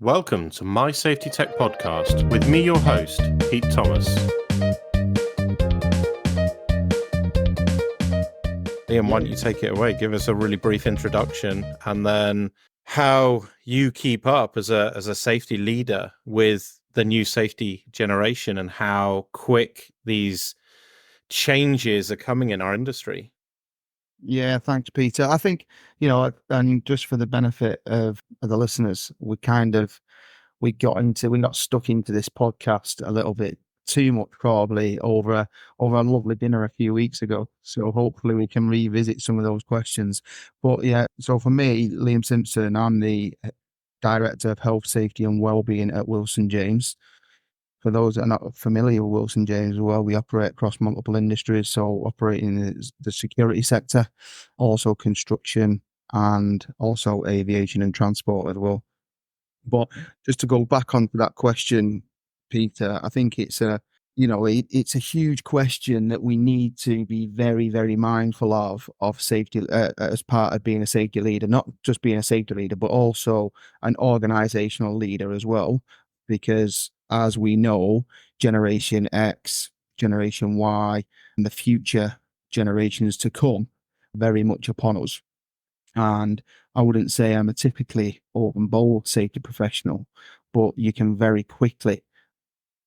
Welcome to My Safety Tech Podcast with me, your host, Pete Thomas. Liam, why don't you take it away? Give us a really brief introduction and then how you keep up as a safety leader with the new safety generation and how quick these changes are coming in our industry. Yeah, thanks, Peter. I think, and just for the benefit of the listeners, we got stuck into this podcast a little bit too much, probably over a lovely dinner a few weeks ago. So hopefully we can revisit some of those questions. But yeah, so for me, Liam Simpson, I'm the Director of Health, Safety and Wellbeing at Wilson James. For those that are not familiar with Wilson James as well, we operate across multiple industries, so operating in the security sector, also construction, and also aviation and transport as well. But just to go back onto that question, Peter, I think it's it's a huge question that we need to be very, very mindful of safety as part of being a safety leader, not just being a safety leader, but also an organizational leader as well, because as we know, Generation X, Generation Y, and the future generations to come very much upon us. And I wouldn't say I'm a typically open bold safety professional, but you can very quickly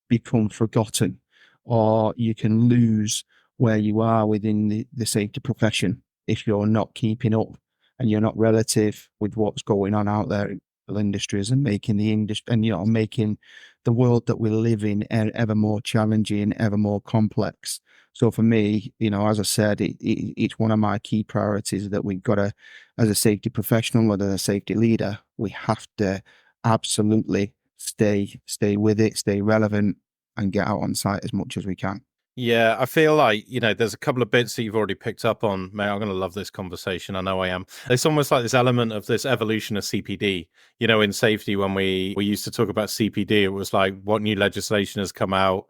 become forgotten or you can lose where you are within the safety profession if you're not keeping up and you're not relative with what's going on out there in the industries and making the industry and making the world that we live in ever more challenging, ever more complex. So for me, as I said, it's one of my key priorities that we've got to, as a safety professional or as a safety leader, we have to absolutely stay with it, stay relevant, and get out on site as much as we can. Yeah, I feel like, there's a couple of bits that you've already picked up on. Mate, I'm going to love this conversation. I know I am. It's almost like this element of this evolution of CPD. In safety, when we used to talk about CPD, it was like, what new legislation has come out?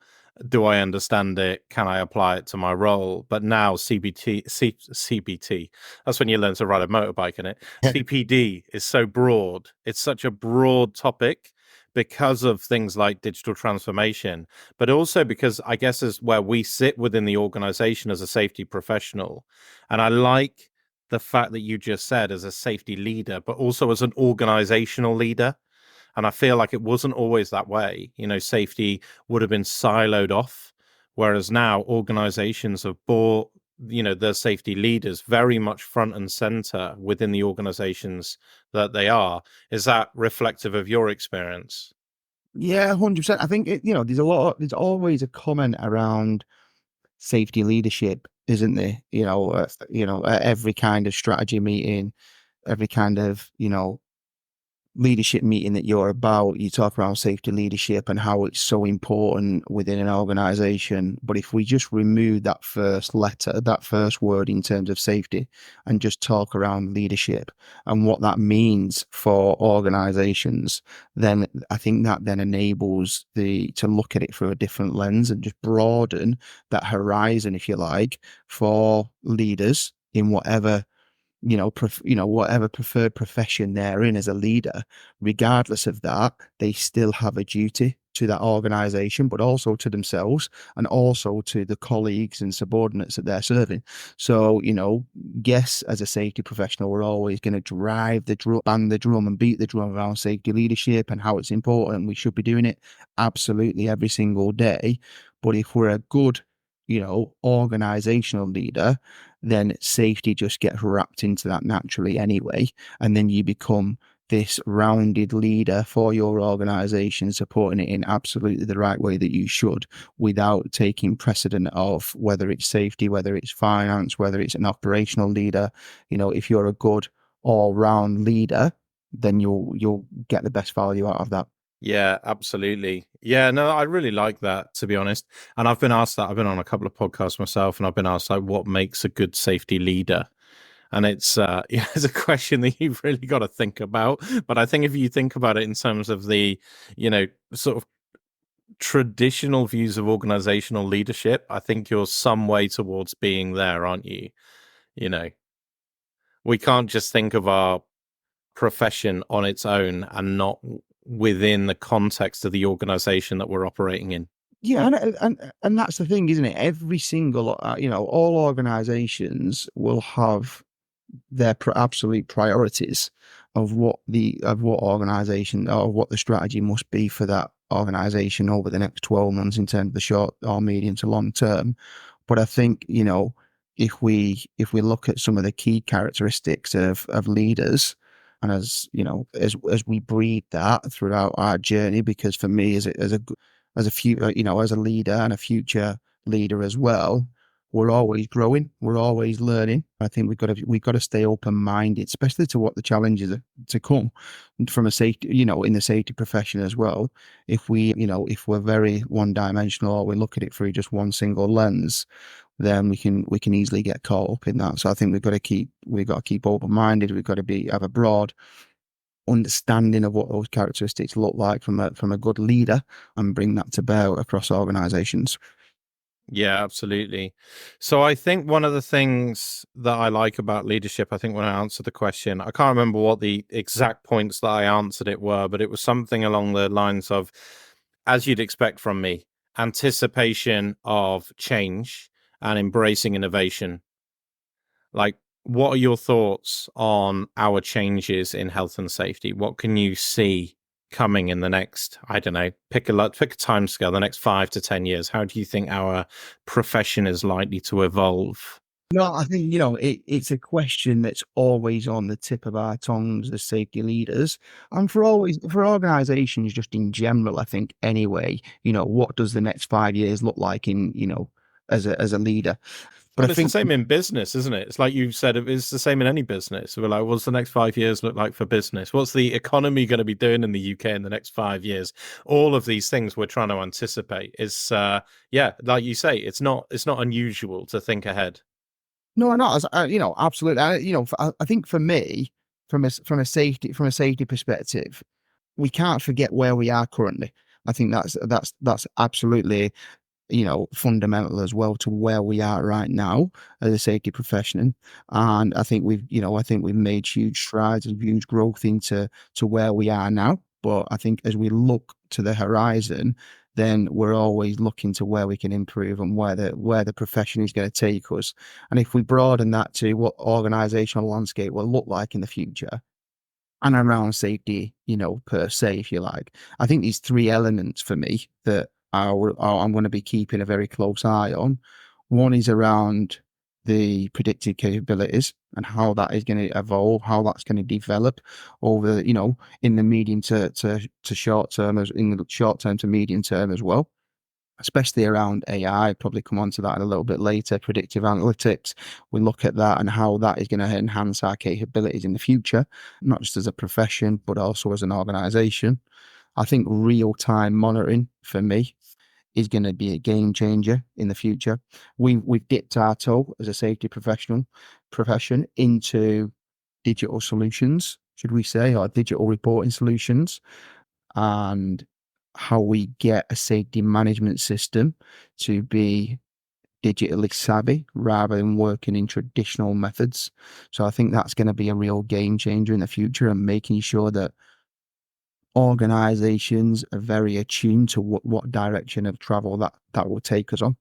Do I understand it? Can I apply it to my role? But now CBT, that's when you learn to ride a motorbike in it. CPD is so broad. It's such a broad topic because of things like digital transformation, but also because I guess is where we sit within the organization as a safety professional. And I like the fact that you just said as a safety leader, but also as an organizational leader. And I feel like it wasn't always that way. Safety would have been siloed off, whereas now organizations have brought their safety leaders very much front and center within the organizations that they are. Is that reflective of your experience? Yeah, 100%. I think there's always a comment around safety leadership, isn't there? At every kind of strategy meeting, every kind of leadership meeting that you're about, you talk around safety leadership and how it's so important within an organization. But if we just remove that first letter, that first word in terms of safety, and just talk around leadership and what that means for organizations, then I think that then enables to look at it through a different lens and just broaden that horizon, if you like, for leaders in whatever whatever preferred profession they're in as a leader. Regardless of that, they still have a duty to that organization, but also to themselves and also to the colleagues and subordinates that they're serving. So, yes, as a safety professional, we're always going to drive the drum, bang the drum and beat the drum around safety leadership and how it's important. We should be doing it absolutely every single day. But if we're a good organizational leader, then safety just gets wrapped into that naturally anyway. And then you become this rounded leader for your organization, supporting it in absolutely the right way that you should without taking precedent of whether it's safety, whether it's finance, whether it's an operational leader. If you're a good all-round leader, then you'll get the best value out of that. Yeah, absolutely. Yeah, no, I really like that, to be honest. And I've been asked that. I've been on a couple of podcasts myself, and I've been asked like, what makes a good safety leader? And it's it's a question that you've really got to think about. But I think if you think about it in terms of the, sort of traditional views of organizational leadership, I think you're some way towards being there, aren't you? We can't just think of our profession on its own and not within the context of the organization that we're operating in. Yeah, and that's the thing, isn't it? Every single, all organizations will have their absolute priorities of what organization or what the strategy must be for that organization over the next 12 months in terms of the short or medium to long term. But I think, if we look at some of the key characteristics of leaders, and as we breed that throughout our journey, because for me as a leader and a future leader as well, we're always growing, we're always learning. I think we've got to stay open minded, especially to what the challenges are to come from a safety, in the safety profession as well. If we're very one dimensional, or we look at it through just one single lens, then we can easily get caught up in that. So I think we've got to keep open minded. We've got to have a broad understanding of what those characteristics look like from a good leader, and bring that to bear across organizations. Yeah, absolutely. So I think one of the things that I like about leadership, I think when I answered the question, I can't remember what the exact points that I answered it were, but it was something along the lines of, as you'd expect from me, anticipation of change and embracing innovation. Like, what are your thoughts on our changes in health and safety? What can you see coming in the next, I don't know, pick a time scale, the next 5 to 10 years? How do you think our profession is likely to evolve? No, I think, it's a question that's always on the tip of our tongues as safety leaders. And for organizations just in general, I think anyway, what does the next 5 years look like as a leader? But I Well, it's the think same in business, isn't it? It's like you said, it's the same in any business. We're like, what's the next 5 years look like for business? What's the economy going to be doing in the UK in the next 5 years? All of these things we're trying to anticipate is, yeah, like you say, it's not unusual to think ahead. no, not as absolutely. I think for me, from a safety perspective, we can't forget where we are currently. I think that's absolutely fundamental as well to where we are right now as a safety profession. And I think we've made huge strides and huge growth to where we are now. But I think as we look to the horizon, then we're always looking to where we can improve and where the profession is going to take us. And if we broaden that to what organizational landscape will look like in the future, and around safety, per se, if you like. I think these three elements for me that I'm going to be keeping a very close eye on. One is around the predictive capabilities and how that is going to evolve, how that's going to develop over, in the medium to short term, as in the short term to medium term as well, especially around AI. Probably come on to that a little bit later. Predictive analytics. We look at that and how that is going to enhance our capabilities in the future, not just as a profession, but also as an organization. I think real time monitoring for me is going to be a game changer in the future. We've dipped our toe as a safety profession into digital solutions, should we say, or digital reporting solutions, and how we get a safety management system to be digitally savvy rather than working in traditional methods. So I think that's going to be a real game changer in the future, and making sure that organizations are very attuned to what direction of travel that will take us on.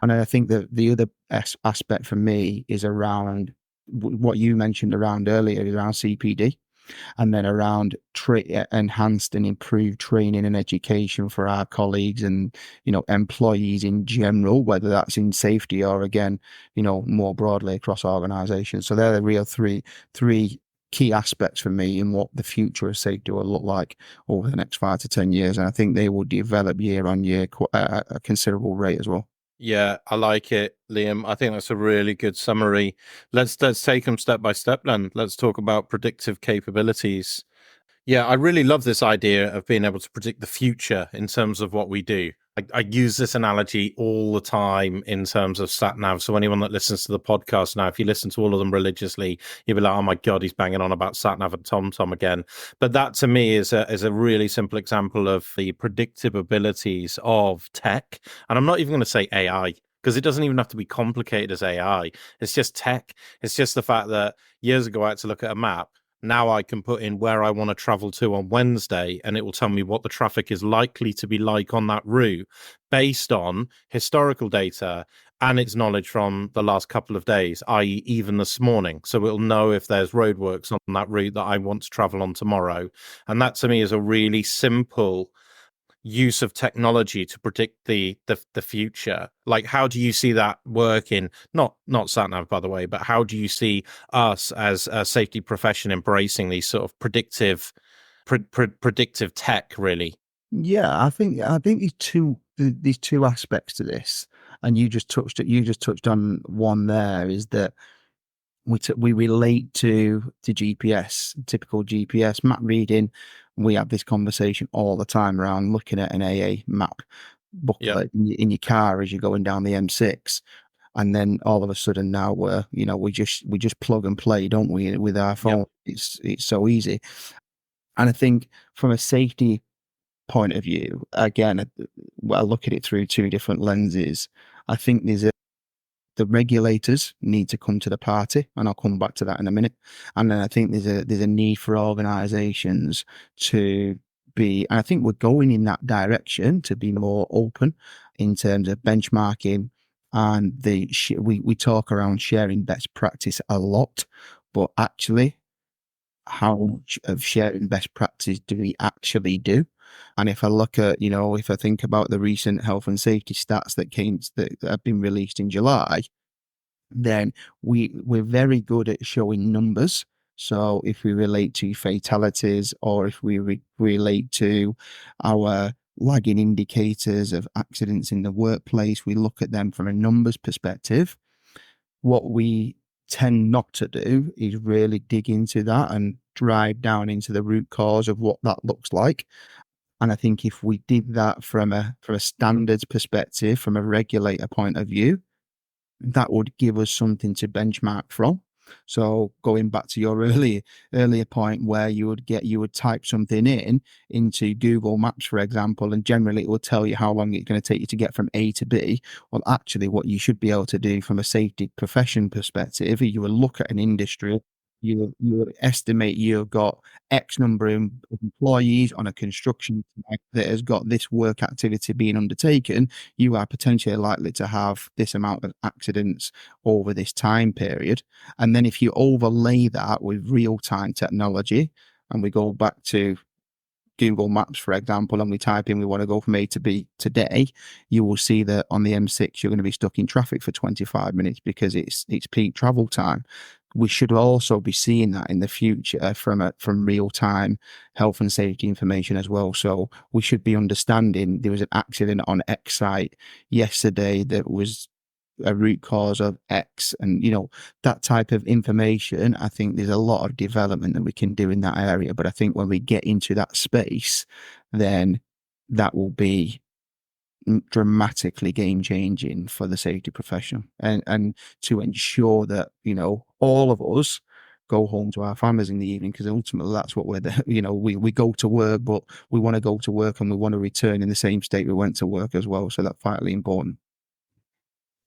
And I think that the other aspect for me is around what you mentioned around earlier, around CPD, and then around enhanced and improved training and education for our colleagues and employees in general, whether that's in safety or again more broadly across organizations. So they're the real three key aspects for me in what the future of safety will look like over the next 5 to 10 years, and I think they will develop year on year at a considerable rate as well. Yeah, I like it, Liam. I think that's a really good summary. Let's take them step by step then. Let's talk about predictive capabilities. Yeah, I really love this idea of being able to predict the future in terms of what we do. I use this analogy all the time in terms of sat nav. So anyone that listens to the podcast now, if you listen to all of them religiously, you'll be like, "Oh my god, he's banging on about sat nav and TomTom again." But that to me is a really simple example of the predictive abilities of tech. And I'm not even going to say AI, because it doesn't even have to be complicated as AI. It's just tech. It's just the fact that years ago I had to look at a map Now I can put in where I want to travel to on Wednesday, and it will tell me what the traffic is likely to be like on that route based on historical data and its knowledge from the last couple of days, i.e., even this morning. So it'll know if there's roadworks on that route that I want to travel on tomorrow. And that to me is a really simple use of technology to predict the future. Like, how do you see that working? Not sat nav, by the way, but how do you see us as a safety profession embracing these sort of predictive tech, really? Yeah, I think these two aspects to this, and you just touched on one there, is that we relate to GPS, typical GPS map reading. We have this conversation all the time around looking at an AA map Yeah, booklet in your car as you're going down the M6, and then all of a sudden now we just plug and play, don't we, with our yeah, phone? It's so easy, and I think from a safety point of view, again, I look at it through two different lenses. I think the regulators need to come to the party, and I'll come back to that in a minute. And then I think there's a need for organisations to be, and I think we're going in that direction, to be more open in terms of benchmarking. And we talk around sharing best practice a lot, but actually, how much of sharing best practice do we actually do? And if I look at, if I think about the recent health and safety stats that have been released in July, then we're very good at showing numbers. So if we relate to fatalities, or if we relate to our lagging indicators of accidents in the workplace, we look at them from a numbers perspective. What we tend not to do is really dig into that and drive down into the root cause of what that looks like. And I think if we did that from a standards perspective, from a regulator point of view, that would give us something to benchmark from. So going back to your earlier point, where you would type something into Google Maps, for example, and generally it will tell you how long it's going to take you to get from A to B. Well, actually, what you should be able to do from a safety profession perspective, you will look at an industry, you will estimate you've got X number of employees on a construction site that has got this work activity being undertaken. You are potentially likely to have this amount of accidents over this time period. And then if you overlay that with real-time technology, and we go back to Google Maps, for example, and we type in we want to go from A to B today, you will see that on the M6 you're going to be stuck in traffic for 25 minutes because it's peak travel time. We should also be seeing that in the future from real time health and safety information as well. So we should be understanding there was an accident on X site yesterday that was a root cause of X, and that type of information. I think there's a lot of development that we can do in that area, but I think when we get into that space, then that will be dramatically game changing for the safety profession, and to ensure that all of us go home to our families in the evening, because ultimately that's what we're there. We go to work, but we want to go to work and we want to return in the same state we went to work as well, so that's vitally important.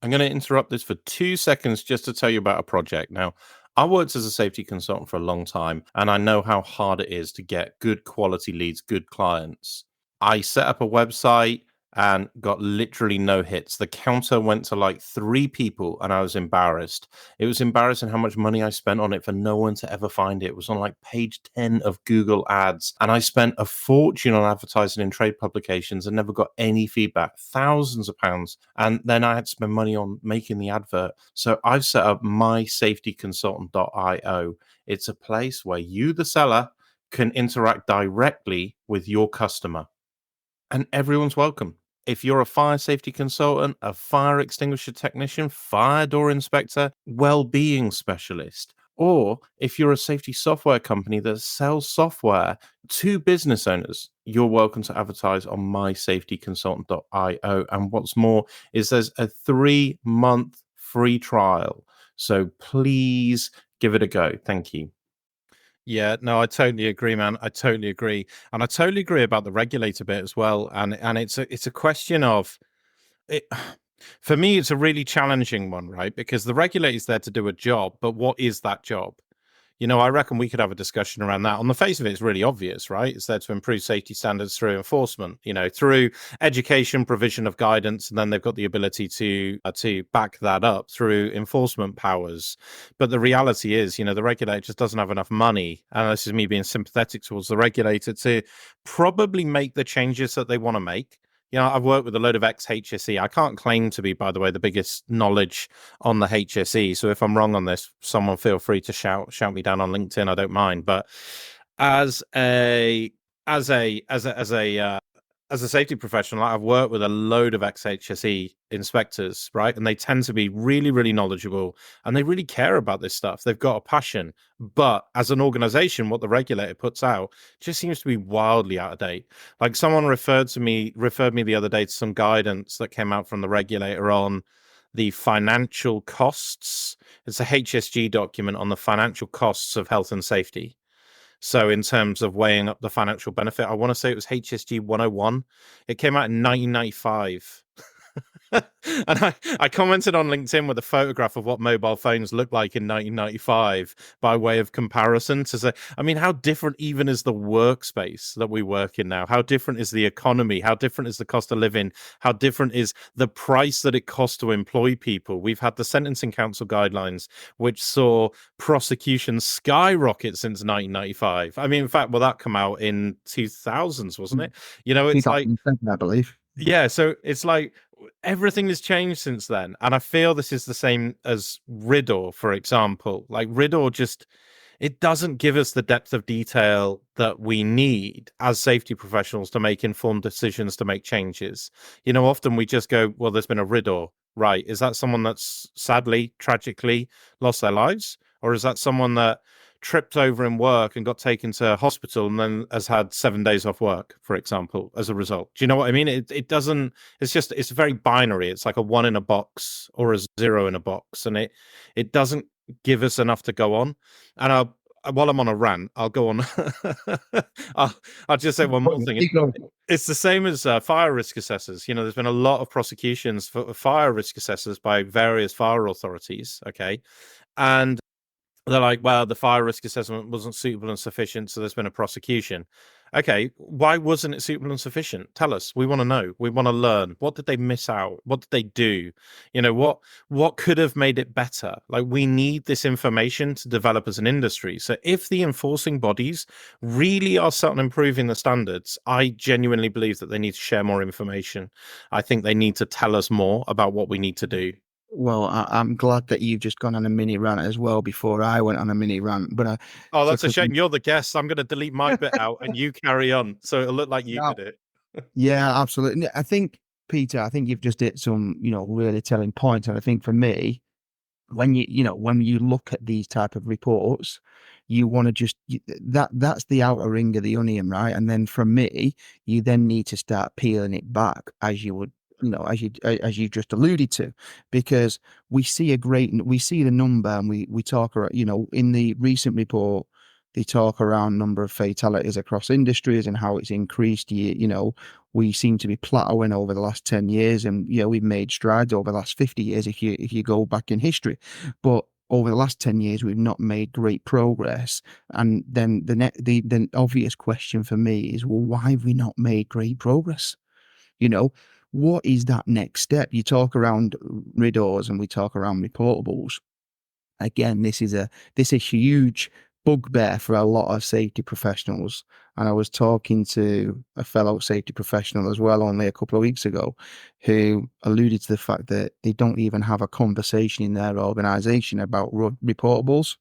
I'm going to interrupt this for 2 seconds just to tell you about a project. Now, I worked as a safety consultant for a long time, and I know how hard it is to get good quality leads, good clients. I set up a website and got literally no hits. The counter went to like 3 people, and I was embarrassed. It was embarrassing how much money I spent on it for no one to ever find it. It was on like page 10 of Google Ads, and I spent a fortune on advertising in trade publications and never got any feedback, thousands of pounds. And then I had to spend money on making the advert. So I've set up mysafetyconsultant.io. It's a place where you, the seller, can interact directly with your customer, and everyone's welcome. If you're a fire safety consultant, a fire extinguisher technician, fire door inspector, well-being specialist, or if you're a safety software company that sells software to business owners, you're welcome to advertise on mysafetyconsultant.io. And what's more is there's a 3-month free trial. So please give it a go. Thank you. Yeah, no, I totally agree, man. I totally agree, and I totally agree about the regulator bit as well. And it's a question of it. For me, it's a really challenging one, right? Because the regulator's there to do a job, but what is that job? I reckon we could have a discussion around that. On the face of it, it's really obvious, right? It's there to improve safety standards through enforcement, through education, provision of guidance, and then they've got the ability to back that up through enforcement powers. But the reality is, the regulator just doesn't have enough money, and this is me being sympathetic towards the regulator, to probably make the changes that they want to make. I've worked with a load of ex-HSE. I can't claim to be, by the way, the biggest knowledge on the HSE. So if I'm wrong on this, someone feel free to shout me down on LinkedIn. I don't mind. But as a as a as a as a as a safety professional, I've worked with a load of ex-HSE inspectors, right? And they tend to be really, really knowledgeable, and they really care about this stuff. They've got a passion. But as an organization, what the regulator puts out just seems to be wildly out of date. Like, someone referred me the other day to some guidance that came out from the regulator on the financial costs. It's a HSG document on the financial costs of health and safety. So in terms of weighing up the financial benefit, I want to say it was HSG 101. It came out in 1995. And I commented on LinkedIn with a photograph of what mobile phones looked like in 1995 by way of comparison, to say, I mean, how different even is the workspace that we work in now? How different is the economy? How different is the cost of living? How different is the price that it costs to employ people? We've had the Sentencing Council guidelines, which saw prosecution skyrocket since 1995. I mean, in fact, that come out in 2000s, wasn't it? It's like, 2007, I believe. yeah, so it's like everything has changed since then. And I feel this is the same as RIDDOR, for example. Like, RIDDOR just, it doesn't give us the depth of detail that we need as safety professionals to make informed decisions, to make changes. Often we just go, well, there's been a RIDDOR. Right. Is that someone that's sadly, tragically lost their lives? Or is that someone that tripped over in work and got taken to hospital and then has had 7 days off work, for example, as a result? Do you know what I mean? It doesn't, it's very binary. It's like a one in a box or a zero in a box. And it doesn't give us enough to go on. And while I'm on a rant, I'll go on. I'll just say one more thing. It's the same as fire risk assessors. There's been a lot of prosecutions for fire risk assessors by various fire authorities. Okay. And they're like, well, the fire risk assessment wasn't suitable and sufficient, so there's been a prosecution. Okay, why wasn't it suitable and sufficient? Tell us. We want to know. We want to learn. What did they miss out? What did they do? What could have made it better? Like, we need this information to develop as an industry. So if the enforcing bodies really are set on improving the standards, I genuinely believe that they need to share more information. I think they need to tell us more about what we need to do. Well, I'm glad that you've just gone on a mini rant as well before I went on a mini rant. But oh, that's a shame. You're the guest. I'm going to delete my bit out and you carry on, so it'll look like you did it. Yeah, absolutely. I think, Peter, I think you've just hit some, really telling points. And I think for me, when you look at these type of reports, you want to just that's the outer ring of the onion, right? And then from me, you then need to start peeling it back, as you would, as you just alluded to, because we see the number, and we talk about, in the recent report, they talk around number of fatalities across industries and how it's increased. We seem to be plateauing over the last 10 years, and we've made strides over the last 50 years if you go back in history, but over the last 10 years we've not made great progress. And then the obvious question for me is, well, why have we not made great progress? What is that next step? You talk around RIDDORs and we talk around reportables. Again, this is a huge bugbear for a lot of safety professionals. And I was talking to a fellow safety professional as well only a couple of weeks ago, who alluded to the fact that they don't even have a conversation in their organization about reportables.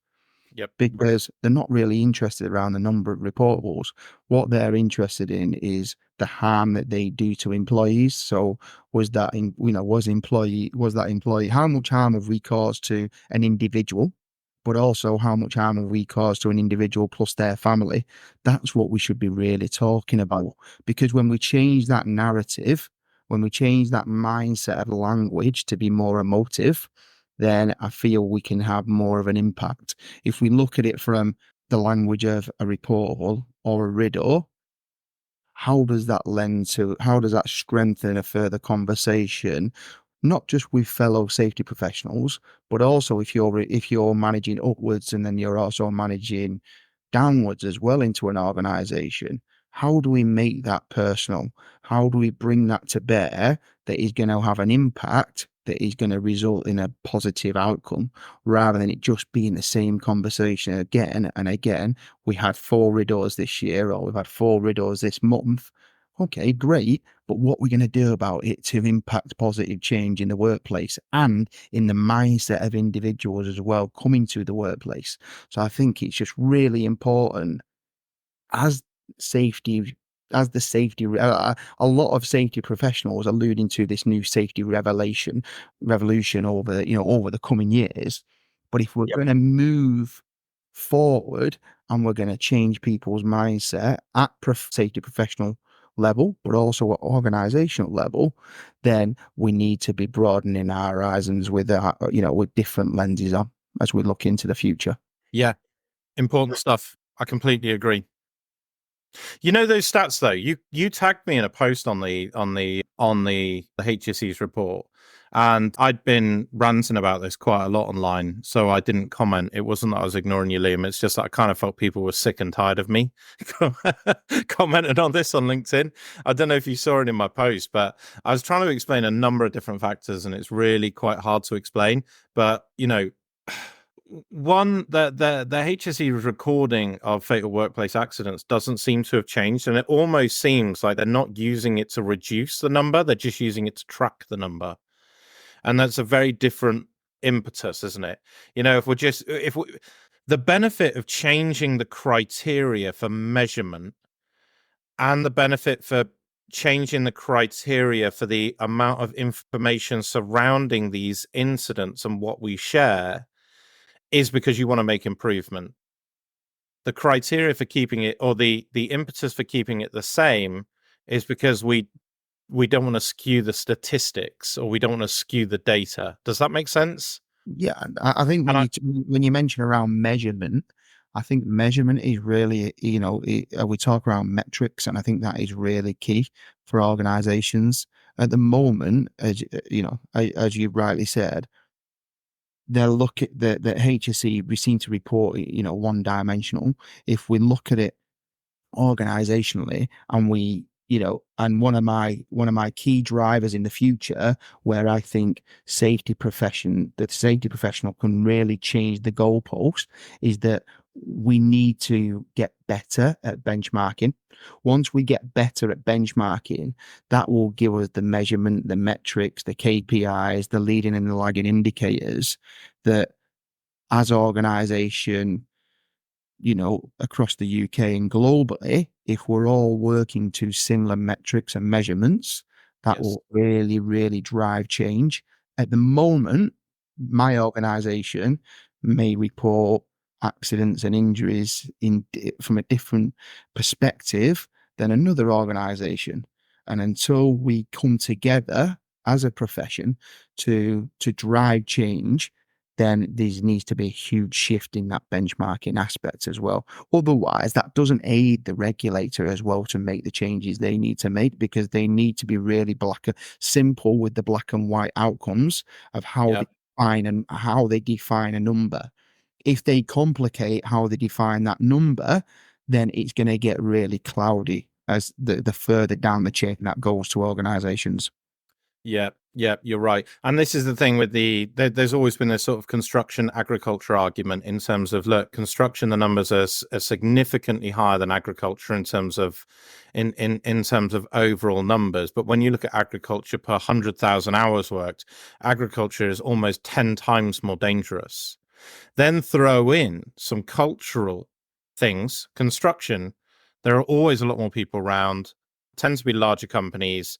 Yep. Because they're not really interested around the number of reportables. What they're interested in is the harm that they do to employees. So was that employee, how much harm have we caused to an individual, but also how much harm have we caused to an individual plus their family? That's what we should be really talking about. Because when we change that narrative, when we change that mindset of language to be more emotive, then I feel we can have more of an impact. If we look at it from the language of a report or a RIDDOR, how does that strengthen a further conversation not just with fellow safety professionals, but also if you're managing upwards and then you're also managing downwards as well into an organization. How do we make that personal? How do we bring that to bear that is going to have an impact that is going to result in a positive outcome rather than it just being the same conversation again and again? We had 4 riddles this year, or we've had 4 riddles this month. Okay, great. But what we're going to do about it to impact positive change in the workplace and in the mindset of individuals as well coming to the workplace. So I think it's just really important as safety, as the safety, a lot of safety professionals alluding to this new safety revolution over the coming years. But if we're Yep. going to move forward and we're going to change people's mindset at safety professional level, but also at organizational level, then we need to be broadening our horizons with with different lenses on as we look into the future. Yeah, important stuff. I completely agree. You know those stats though. You tagged me in a post on the HSE's report, and I'd been ranting about this quite a lot online, so I didn't comment. It wasn't that I was ignoring you, Liam. It's just that I kind of felt people were sick and tired of me commenting on this on LinkedIn. I don't know if you saw it in my post, but I was trying to explain a number of different factors, and it's really quite hard to explain. But one, the HSE recording of fatal workplace accidents doesn't seem to have changed, and it almost seems like they're not using it to reduce the number, they're just using it to track the number. And that's a very different impetus, isn't it? The benefit of changing the criteria for measurement and the benefit for changing the criteria for the amount of information surrounding these incidents and what we share is because you want to make improvement. The criteria for keeping it, or the impetus for keeping it the same, is because we don't want to skew the statistics, or we don't want to skew the data. Does that make sense? Yeah, I think when you mention around measurement, I think measurement is really, we talk around metrics, and I think that is really key for organizations at the moment. As you rightly said, they'll look at the HSE. We seem to report, one dimensional. If we look at it organizationally, and one of my key drivers in the future where I think the safety professional can really change the goalpost is that we need to get better at benchmarking. Once we get better at benchmarking, that will give us the measurement, the metrics, the KPIs, the leading and the lagging indicators that as organization, across the UK and globally, if we're all working to similar metrics and measurements, that Yes. will really, really drive change. At the moment, my organization may report accidents and injuries from a different perspective than another organization. And until we come together as a profession to drive change, then there needs to be a huge shift in that benchmarking aspect as well. Otherwise, that doesn't aid the regulator as well to make the changes they need to make, because they need to be really simple with the black and white outcomes of how they define a number. If they complicate how they define that number, then it's going to get really cloudy as the further down the chain that goes to organizations. Yeah, you're right. And this is the thing with there's always been this sort of construction agriculture argument in terms of, look, construction, the numbers are significantly higher than agriculture in terms of in terms of overall numbers. But when you look at agriculture per 100,000 hours worked, agriculture is almost 10 times more dangerous. Then throw in some cultural things, construction, there are always a lot more people around, tends to be larger companies.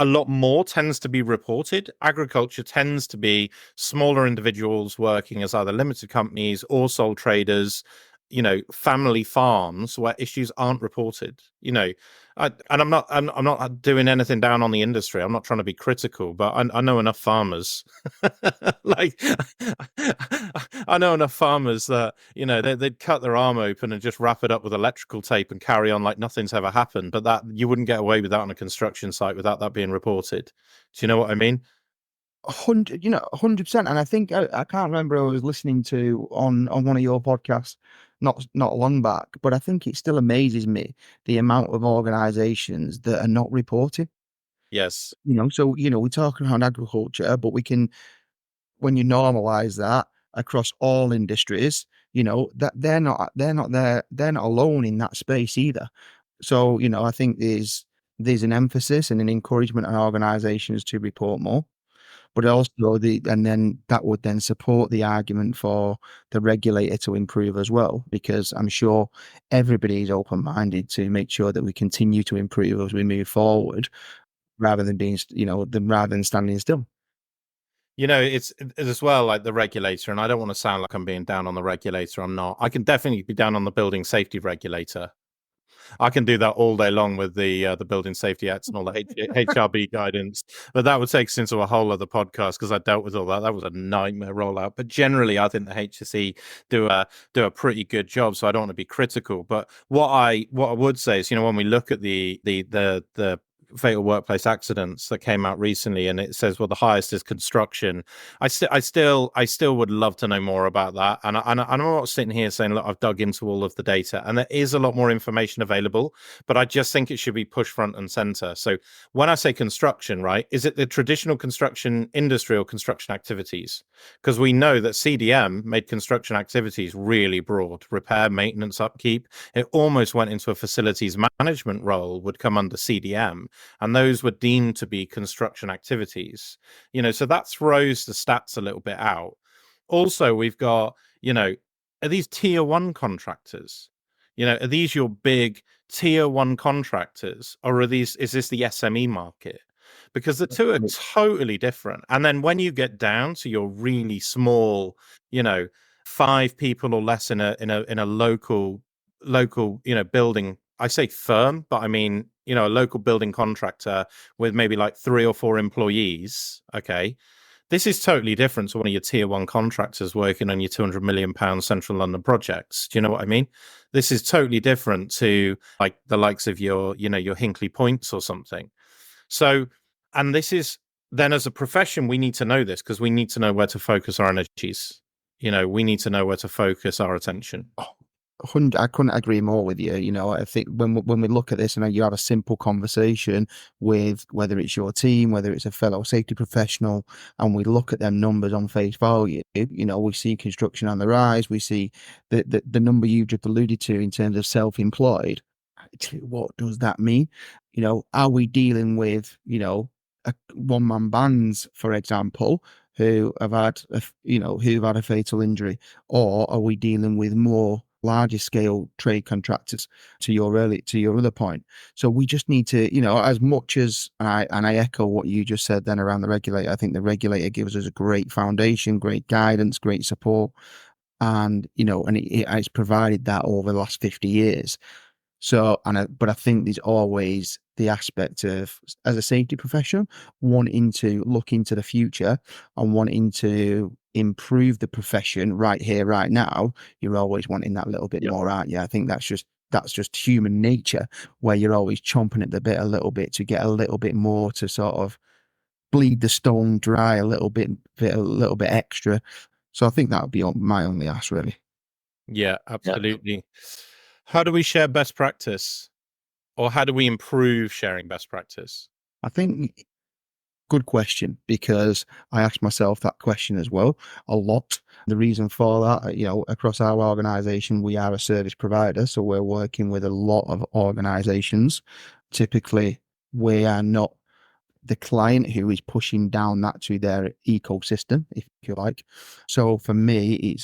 A lot more tends to be reported. Agriculture tends to be smaller individuals working as either limited companies or sole traders, family farms where issues aren't reported. I'm not doing anything down on the industry. I'm not trying to be critical, but I know enough farmers. Like, I know enough farmers that they'd cut their arm open and just wrap it up with electrical tape and carry on like nothing's ever happened. But that you wouldn't get away with that on a construction site without that being reported. Do you know what I mean? 100, 100%. And I think I can't remember I was listening to on one of your podcasts not long back, but I think it still amazes me the amount of organizations that are not reporting. Yes. So we're talking around agriculture, but we can when you normalize that across all industries, that they're not alone in that space either. So, I think there's an emphasis and an encouragement on organizations to report more, but also and then that would then support the argument for the regulator to improve as well, because I'm sure everybody is open-minded to make sure that we continue to improve as we move forward, rather than rather than standing still. It's as well like the regulator, and I don't want to sound like I'm being down on the regulator. I'm not. I can definitely be down on the building safety regulator. I can do that all day long with the Building Safety Acts and all the HRB guidance, but that would take us into a whole other podcast because I dealt with all that. That was a nightmare rollout. But generally, I think the HSE do a pretty good job. So I don't want to be critical. But what I would say is, when we look at the fatal workplace accidents that came out recently, and it says, well, the highest is construction. I still would love to know more about that. And I'm not sitting here saying, look, I've dug into all of the data, and there is a lot more information available, but I just think it should be pushed front and center. So when I say construction, right, is it the traditional construction industry or construction activities? Because we know that CDM made construction activities really broad: repair, maintenance, upkeep. It almost went into a facilities management role, would come under CDM, and those were deemed to be construction activities. So that throws the stats a little bit out. Also, we've got, are these tier one contractors? Are these your big tier one contractors, or is this the SME market? Because the two are totally different. And then when you get down to your really small, 5 people or less in a local building, I say firm, but I mean, a local building contractor with maybe like 3 or 4 employees. Okay. This is totally different to one of your tier one contractors working on your £200 million central London projects. Do you know what I mean? This is totally different to like the likes of your Hinkley Points or something. So, and this is then, as a profession, we need to know this, because we need to know where to focus our energies. We need to know where to focus our attention. I couldn't agree more with you. I think when we look at this and you have a simple conversation with whether it's your team, whether it's a fellow safety professional, and we look at them numbers on face value, we see construction on the rise. We see the number you just alluded to in terms of self-employed. What does that mean? Are we dealing with, one-man bands, for example, who've had a fatal injury, or are we dealing with more larger scale trade contractors, to your other point? So we just need to, as much as I echo what you just said then around the regulator. I think the regulator gives us a great foundation, great guidance, great support, and it's provided that over the last 50 years. So, but I think there's always the aspect of, as a safety professional, wanting to look into the future and wanting to improve the profession right here, right now. You're always wanting that little bit more, aren't you? I think that's just human nature, where you're always chomping at the bit a little bit to get a little bit more, to sort of bleed the stone dry a little bit extra. So I think that would be my only ask, really. Yeah, absolutely. How do we share best practice, or how do we improve sharing best practice? I think good question, because I ask myself that question as well a lot. The reason for that, across our organization, we are a service provider, so we're working with a lot of organizations. Typically, we are not the client who is pushing down that to their ecosystem, if you like. So for me,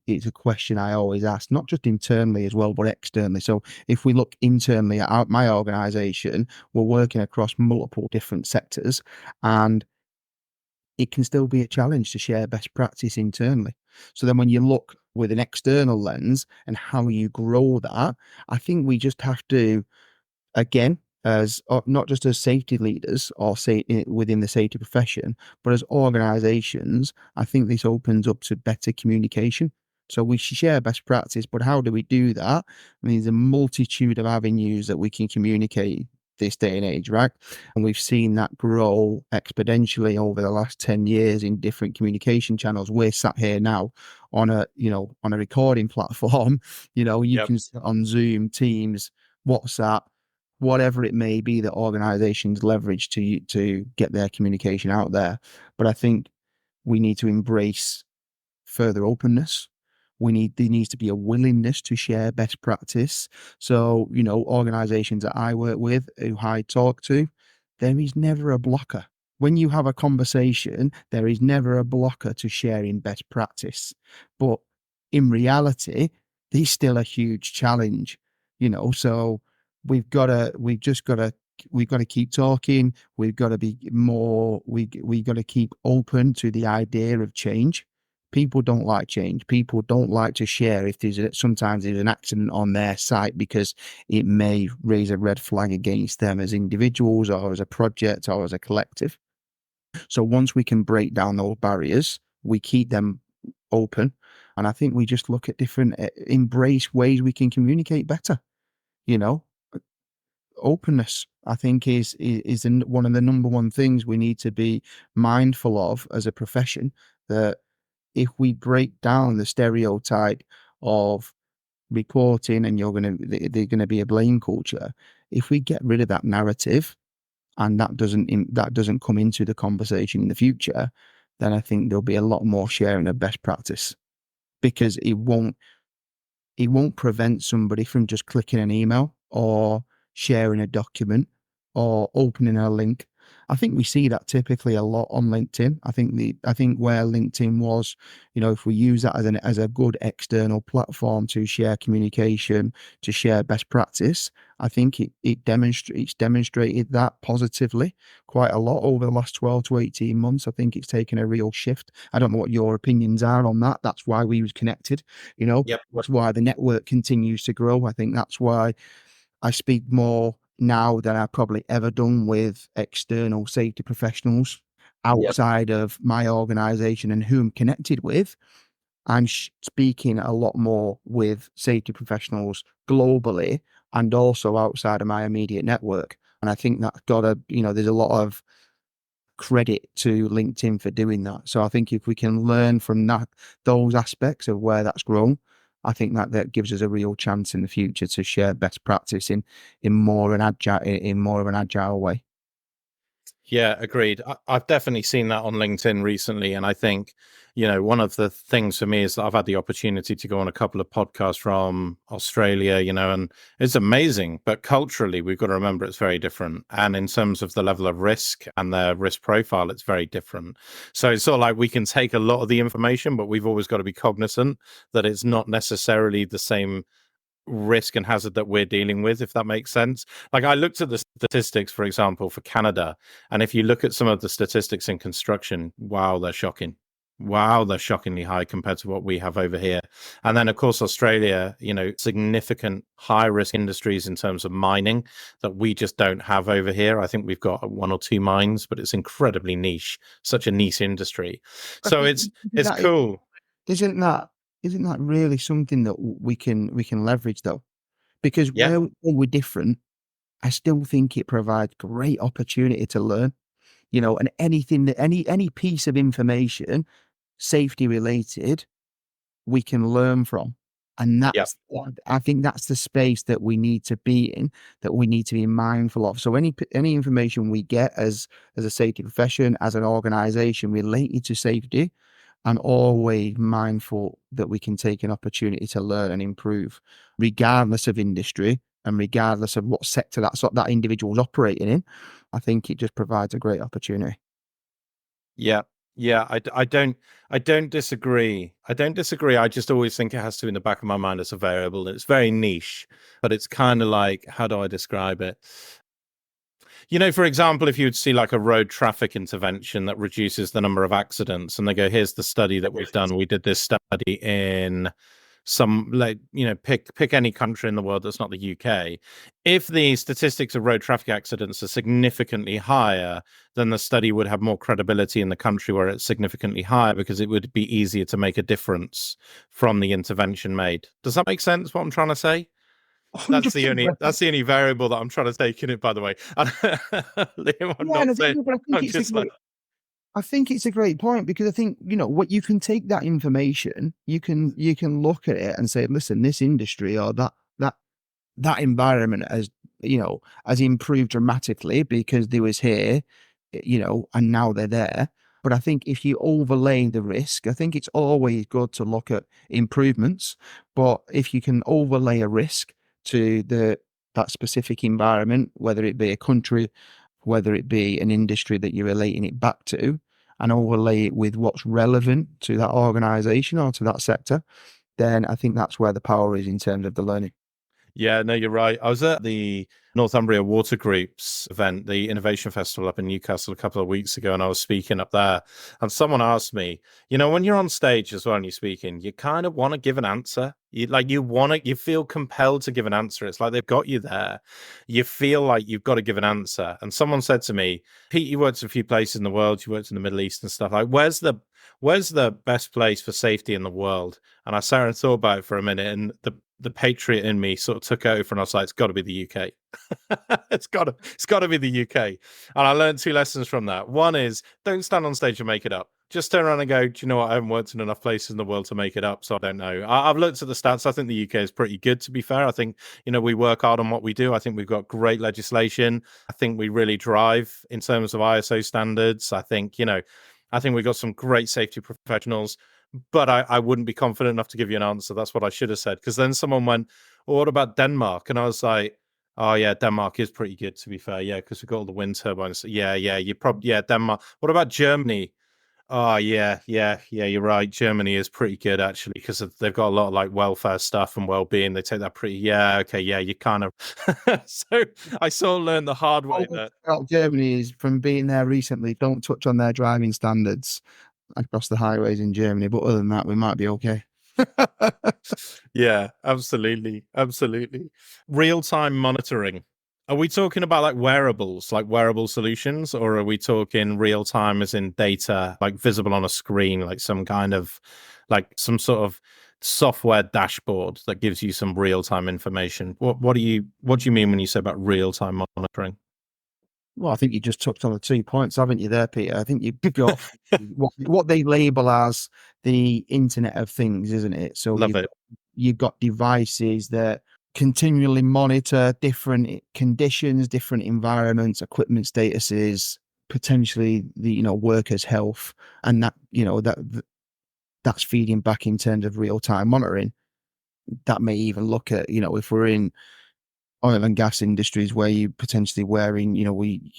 it's a question I always ask, not just internally as well, but externally. So if we look internally at my organization, we're working across multiple different sectors, and it can still be a challenge to share best practice internally. So then when you look with an external lens and how you grow that, I think we just have to, again, as not just as safety leaders or say within the safety profession, but as organizations, I think this opens up to better communication. So we share best practice, but how do we do that? I mean, there's a multitude of avenues that we can communicate this day and age, right? And we've seen that grow exponentially over the last 10 years in different communication channels. We're sat here now on a, on a recording platform. You Yep. can sit on Zoom, Teams, WhatsApp, whatever it may be that organizations leverage to get their communication out there. But I think we need to embrace further openness. There needs to be a willingness to share best practice. So, organizations that I work with, who I talk to, there is never a blocker. When you have a conversation, there is never a blocker to sharing best practice. But in reality, there's still a huge challenge, so we've got to keep talking. We've got to be more, we got to keep open to the idea of change. People don't like change. People don't like to share if sometimes there's an accident on their site, because it may raise a red flag against them as individuals or as a project or as a collective. So once we can break down those barriers, we keep them open. And I think we just look at different, embrace ways we can communicate better. You know, Openness, I think, is one of the number one things we need to be mindful of as a profession. That if we break down the stereotype of reporting and they're gonna be a blame culture, if we get rid of that narrative and that doesn't come into the conversation in the future, then I think there'll be a lot more sharing of best practice, because it won't prevent somebody from just clicking an email or sharing a document or opening a link. I think we see that typically a lot on LinkedIn. I think where LinkedIn was, if we use that as a good external platform to share communication, to share best practice, I think it's demonstrated that positively quite a lot over the last 12 to 18 months. I think it's taken a real shift. I don't know what your opinions are on that. That's why we was connected. Yep. That's why the network continues to grow. I think that's why I speak more now than I've probably ever done with external safety professionals outside of my organization and who I'm connected with. I'm speaking a lot more with safety professionals globally and also outside of my immediate network. And I think that's there's a lot of credit to LinkedIn for doing that. So I think if we can learn from those aspects of where that's grown, I think that gives us a real chance in the future to share best practice in more of an agile way. Yeah, agreed. I've definitely seen that on LinkedIn recently. And I think, one of the things for me is that I've had the opportunity to go on a couple of podcasts from Australia, and it's amazing. But culturally, we've got to remember it's very different. And in terms of the level of risk and their risk profile, it's very different. So it's sort of like we can take a lot of the information, but we've always got to be cognizant that it's not necessarily the same risk and hazard that we're dealing with, if that makes sense. Like, I looked at the statistics, for example, for Canada, and if you look at some of the statistics in construction, wow, they're shocking. Wow, they're shockingly high compared to what we have over here. And then, of course, Australia, significant high risk industries in terms of mining that we just don't have over here. I think we've got one or two mines, but it's incredibly niche, such a niche industry. So it's cool. Isn't that isn't that really something that we can leverage though? Because Yeah. where we're different, I still think it provides great opportunity to learn. And anything that any piece of information, safety related, we can learn from. And Yeah. I think that's the space that we need to be in, that we need to be mindful of. So any information we get as a safety profession, as an organization related to safety, and always mindful that we can take an opportunity to learn and improve, regardless of industry and regardless of what sector that individual's operating in. I think it just provides a great opportunity. Yeah. Yeah, I don't disagree. I don't disagree. I just always think it has to be in the back of my mind as a variable. It's very niche, but it's kind of like, how do I describe it? For example, if you would see like a road traffic intervention that reduces the number of accidents, and they go, here's the study that we've done. We did this study in some, like, pick any country in the world that's not the UK. If the statistics of road traffic accidents are significantly higher, then the study would have more credibility in the country where it's significantly higher, because it would be easier to make a difference from the intervention made. Does that make sense, what I'm trying to say? 100%. that's the only variable that I'm trying to take in it, by the way. Liam, I'm Yeah, not and I think, saying, no, but I'm just like, I think it's a great point because I think, what you can take that information, you can look at it and say, listen, this industry or that environment has, has improved dramatically because they was here, and now they're there. But I think if you overlay the risk, I think it's always good to look at improvements. But if you can overlay a risk to that specific environment, whether it be a country, whether it be an industry that you're relating it back to, and overlay it with what's relevant to that organization or to that sector, then I think that's where the power is in terms of the learning. yeah, no, you're right. I was at the Northumbria Water Group's event, the Innovation Festival up in Newcastle a couple of weeks ago, and I was speaking up there. And someone asked me, when you're on stage as well and you're speaking, you kind of want to give an answer. You feel compelled to give an answer. It's like they've got you there. You feel like you've got to give an answer. And someone said to me, Pete, you worked in a few places in the world, you worked in the Middle East and stuff. Like, where's the best place for safety in the world? And I sat and thought about it for a minute, and the patriot in me sort of took over, and I was like, it's got to be the UK. It's got to be the UK. And I learned two lessons from that. One is, don't stand on stage and make it up. Just turn around and go, do you know what? I haven't worked in enough places in the world to make it up, so I don't know. I've looked at the stats. I think the UK is pretty good, to be fair. I think, we work hard on what we do. I think we've got great legislation. I think we really drive in terms of ISO standards. I think we've got some great safety professionals, but I wouldn't be confident enough to give you an answer. That's what I should have said. Because then someone went, well, what about Denmark? And I was like, oh, yeah, Denmark is pretty good, to be fair. Yeah, because we've got all the wind turbines. Yeah, Denmark. What about Germany? Oh, yeah, you're right. Germany is pretty good, actually, because they've got a lot of like welfare stuff and well-being. They take that pretty, yeah, okay, yeah, you kind of. So I sort of learned the hard way All that. about Germany is from being there recently. Don't touch on their driving standards across the highways in Germany. But other than that, we might be okay. Yeah, absolutely. Absolutely. Real-time monitoring. Are we talking about like wearables, like wearable solutions, or are we talking real time as in data, like visible on a screen, like some sort of software dashboard that gives you some real-time information? What do you mean when you say about real-time monitoring? Well, I think you just touched on the 2 points, haven't you, there, Peter? I think you've got what they label as the Internet of Things, isn't it? So Love it. you've got devices that continually monitor different conditions, different environments, equipment statuses, potentially the workers' health, and that's feeding back in terms of real time monitoring. That may even look at if we're in oil and gas industries where you potentially wearing, you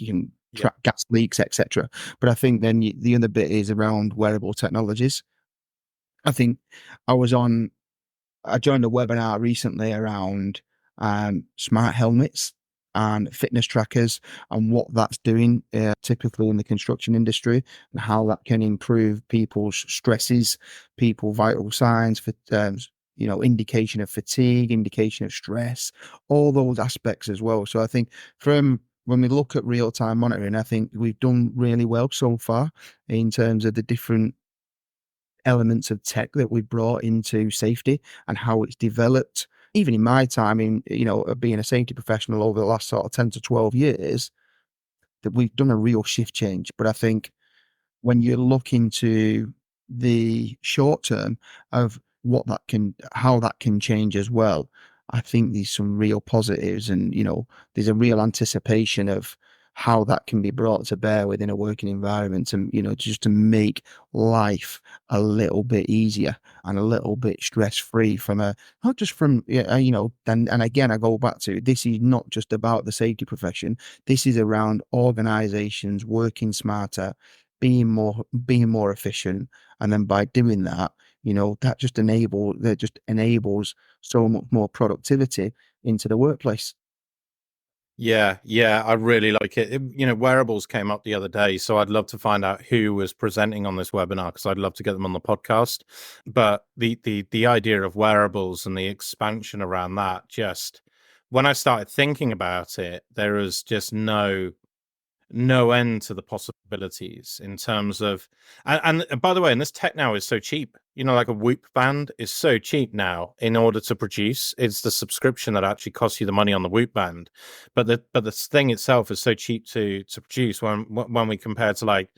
can Yeah. track gas leaks, etc. But I think then the other bit is around wearable technologies. I think I was on I joined a webinar recently around smart helmets and fitness trackers and what that's doing typically in the construction industry and how that can improve people's stresses, people vital signs for indication of fatigue, indication of stress, all those aspects as well. So I think from when we look at real-time monitoring, I think we've done really well so far in terms of the different elements of tech that we brought into safety and how it's developed. Even in my time in, being a safety professional over the last sort of 10 to 12 years, that we've done a real shift change. But I think when you look into the short term of how that can change as well, I think there's some real positives and, there's a real anticipation of how that can be brought to bear within a working environment and, just to make life a little bit easier and a little bit stress free not just from, and again, I go back to this is not just about the safety profession. This is around organizations working smarter, being more efficient, and then by doing that, that just enables so much more productivity into the workplace. Yeah, I really like it. Wearables came up the other day, so I'd love to find out who was presenting on this webinar because I'd love to get them on the podcast. But the idea of wearables and the expansion around that, just when I started thinking about it, there is just no end to the possibilities in terms of and by the way, and this tech now is so cheap. like a Whoop band is so cheap now in order to produce. It's the subscription that actually costs you the money on the Whoop band. But the thing itself is so cheap to produce when we compare to like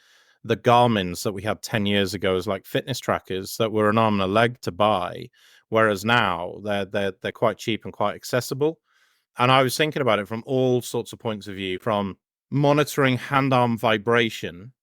the Garmin's that we had 10 years ago as like fitness trackers that were an arm and a leg to buy. Whereas now they're quite cheap and quite accessible. And I was thinking about it from all sorts of points of view, from monitoring hand-arm vibration,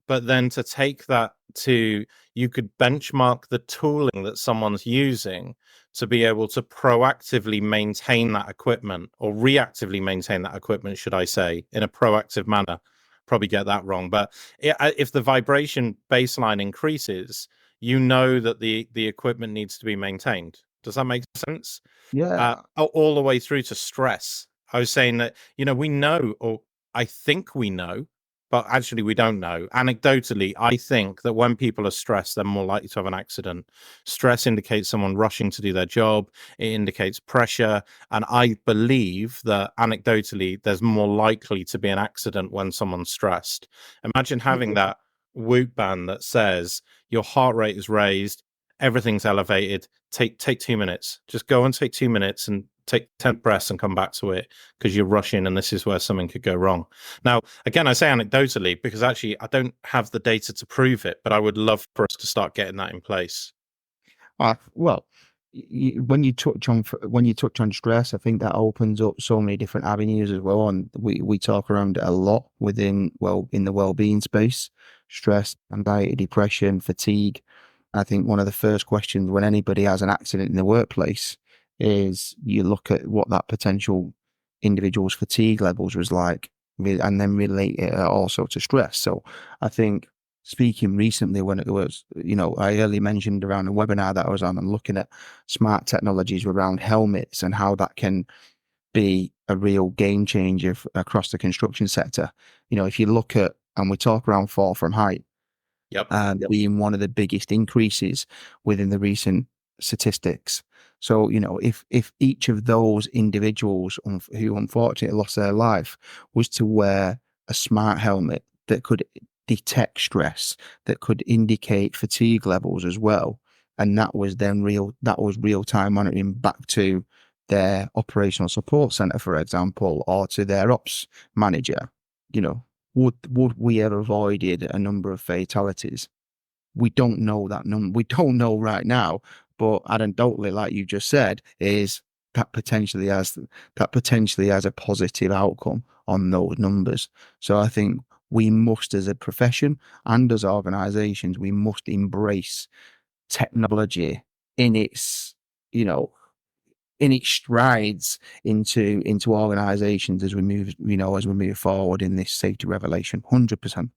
but then to take that to, you could benchmark the tooling that someone's using to be able to proactively maintain that equipment, or reactively maintain that equipment, should I say, in a proactive manner. Probably get that wrong, but if the vibration baseline increases, you know that the equipment needs to be maintained. Does that make sense? Yeah. All the way through to stress. I was saying that, we know, or I think we know, but actually we don't know. Anecdotally, I think that when people are stressed, they're more likely to have an accident. Stress indicates someone rushing to do their job. It indicates pressure. And I believe that anecdotally, there's more likely to be an accident when someone's stressed. Imagine having that Whoop band that says your heart rate is raised, everything's elevated. Take 2 minutes. Just go and take 2 minutes and take 10 breaths and come back to it, because you're rushing and this is where something could go wrong. Now, again, I say anecdotally because actually I don't have the data to prove it, but I would love for us to start getting that in place. Well, when you touch on stress, I think that opens up so many different avenues as well. And we talk around it a lot in the well-being space: stress, anxiety, depression, fatigue. I think one of the first questions when anybody has an accident in the workplace is you look at what that potential individual's fatigue levels was like, and then relate it also to stress. So I think, speaking recently, when it was, I earlier mentioned around a webinar that I was on and looking at smart technologies around helmets and how that can be a real game changer across the construction sector. If you look at, and we talk around fall from height, Yep. being one of the biggest increases within the recent statistics. So, if each of those individuals who unfortunately lost their life was to wear a smart helmet that could detect stress, that could indicate fatigue levels as well, and that was real time monitoring back to their operational support center, for example, or to their ops manager, would we have avoided a number of fatalities? We don't know that number. We don't know right now, but anecdotally, like you just said, is that potentially has a positive outcome on those numbers. So I think we must, as a profession and as organizations, we must embrace technology in its, in its strides into organizations as we move forward in this safety revelation. 100%.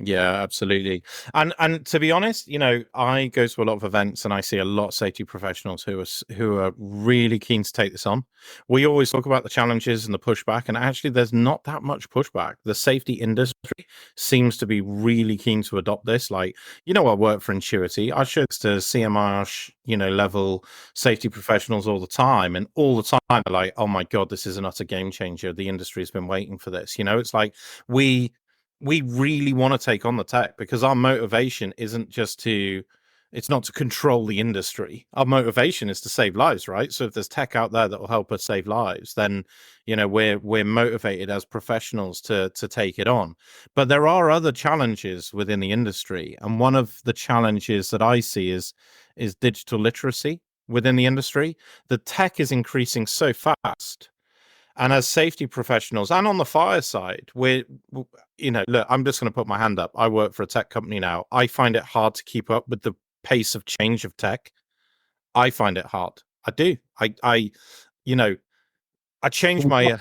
Yeah, absolutely. And to be honest, I go to a lot of events and I see a lot of safety professionals who are really keen to take this on. We always talk about the challenges and the pushback, and actually there's not that much pushback. The safety industry seems to be really keen to adopt this. Like, I work for Intuity. I show this to CMR, level safety professionals all the time, and all the time they're like, "Oh my God, this is an utter game changer. The industry has been waiting for this." It's like we really want to take on the tech because our motivation it's not to control the industry. Our motivation is to save lives, right? So if there's tech out there that will help us save lives, then we're motivated as professionals to take it on. But there are other challenges within the industry, and one of the challenges that I see is digital literacy within the industry. The tech is increasing so fast. And as safety professionals and on the fire side, look, I'm just going to put my hand up. I work for a tech company now. I find it hard to keep up with the pace of change of tech. I find it hard. I do. I changed my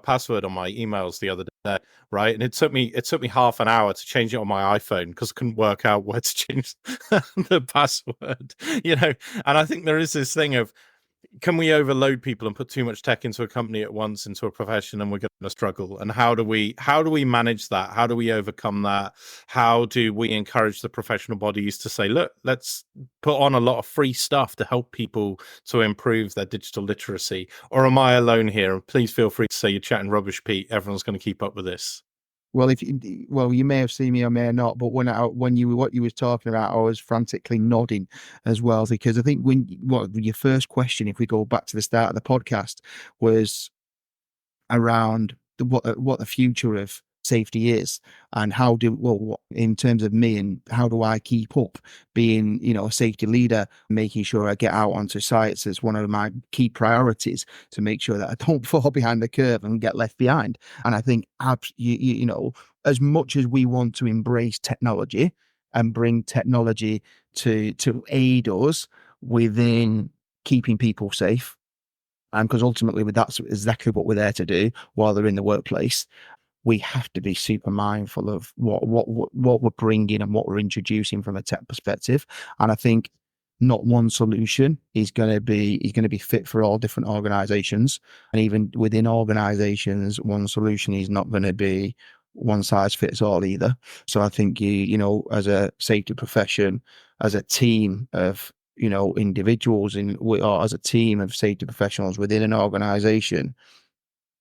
password on my emails the other day, right? And it took me half an hour to change it on my iPhone because I couldn't work out where to change the password. And I think there is this thing of, can we overload people and put too much tech into a company at once, into a profession, and we're going to struggle? And how do we manage that? How do we overcome that? How do we encourage the professional bodies to say, look, let's put on a lot of free stuff to help people to improve their digital literacy? Or am I alone here? And please feel free to say you're chatting rubbish, Pete. Everyone's going to keep up with this. Well, well, you may have seen me or may not, but when you what you was talking about, I was frantically nodding as well because I think what your first question, if we go back to the start of the podcast, was around what the future of safety is and in terms of me and how do I keep up being a safety leader, making sure I get out onto sites as one of my key priorities to make sure that I don't fall behind the curve and get left behind. And I think as much as we want to embrace technology and bring technology to aid us within keeping people safe, because ultimately, that's exactly what we're there to do while they're in the workplace. We have to be super mindful of what we're bringing and what we're introducing from a tech perspective. And I think not one solution is going to be fit for all different organizations. And even within organizations, one solution is not going to be one size fits all either. So I think as a safety profession, as a team of individuals or as a team of safety professionals within an organization,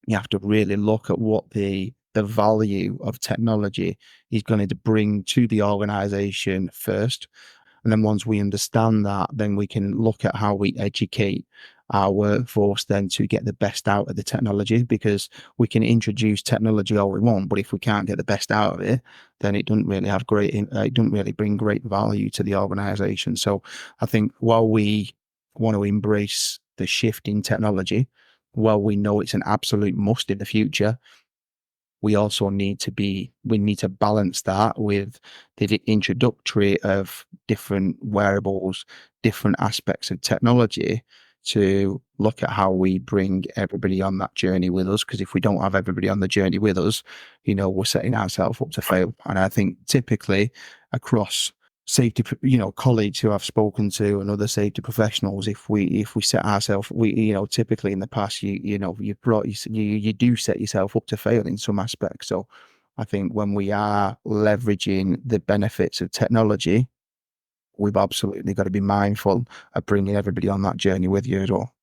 you have to really look at what the value of technology is going to bring to the organization first. And then once we understand that, then we can look at how we educate our workforce then to get the best out of the technology, because we can introduce technology all we want, but if we can't get the best out of it, then it doesn't really bring great value to the organization. So I think while we want to embrace the shift in technology, while we know it's an absolute must in the future, we also need to balance that with the introductory of different wearables, different aspects of technology to look at how we bring everybody on that journey with us. Because if we don't have everybody on the journey with us, we're setting ourselves up to fail. And I think typically across safety, colleagues who I've spoken to and other safety professionals, if we set ourselves, typically in the past, you do set yourself up to fail in some aspects. So I think when we are leveraging the benefits of technology, we've absolutely got to be mindful of bringing everybody on that journey with you as well.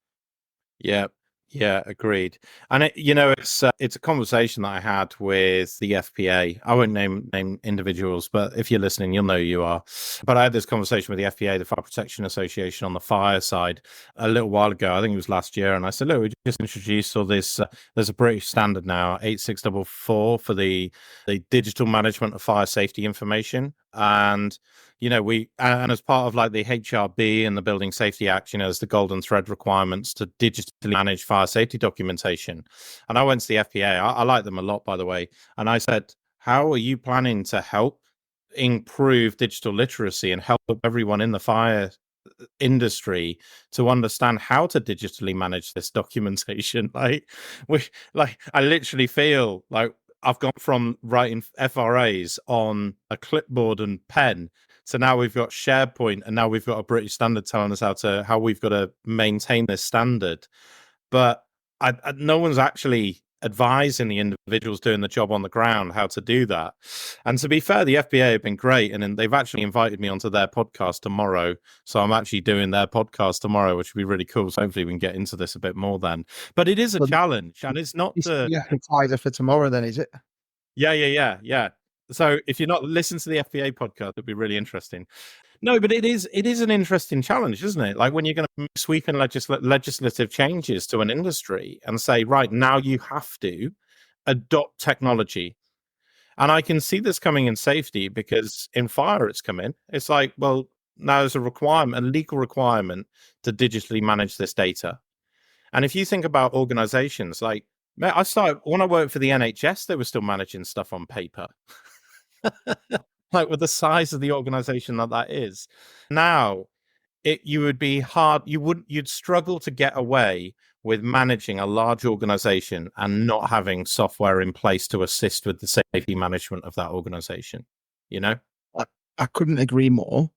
Yeah, yeah, agreed. And it's a conversation that I had with the FPA. I won't name individuals, but if you're listening, you'll know who you are. But I had this conversation with the FPA, the Fire Protection Association, on the fire side a little while ago. I think it was last year, and I said, "Look, we just introduced all this. There's a British standard now, 8644, for the digital management of fire safety information, and." And as part of like the HRB and the Building Safety Act, there's the golden thread requirements to digitally manage fire safety documentation. And I went to the FPA. I like them a lot, by the way. And I said, how are you planning to help improve digital literacy and help everyone in the fire industry to understand how to digitally manage this documentation? I literally feel like I've gone from writing FRAs on a clipboard and pen, so now we've got SharePoint, and now we've got a British standard telling us how we've got to maintain this standard. But no one's actually advising the individuals doing the job on the ground how to do that. And to be fair, the FBA have been great, and they've actually invited me onto their podcast tomorrow. So I'm actually doing their podcast tomorrow, which would be really cool. So hopefully we can get into this a bit more then. But it is a But challenge, and it's not it's either for tomorrow then, is it? Yeah. So if you're not listening to the FBA podcast, it'd be really interesting. No, but it is an interesting challenge, isn't it? Like when you're going to make sweeping legislative changes to an industry and say, right, now you have to adopt technology. And I can see this coming in safety, because in fire it's come in. It's like, well, now there's a legal requirement to digitally manage this data. And if you think about organizations like, I started when I worked for the NHS, they were still managing stuff on paper. Like with the size of the organization that is. Now, you would be hard, you'd struggle to get away with managing a large organization and not having software in place to assist with the safety management of that organization, you know? I couldn't agree more.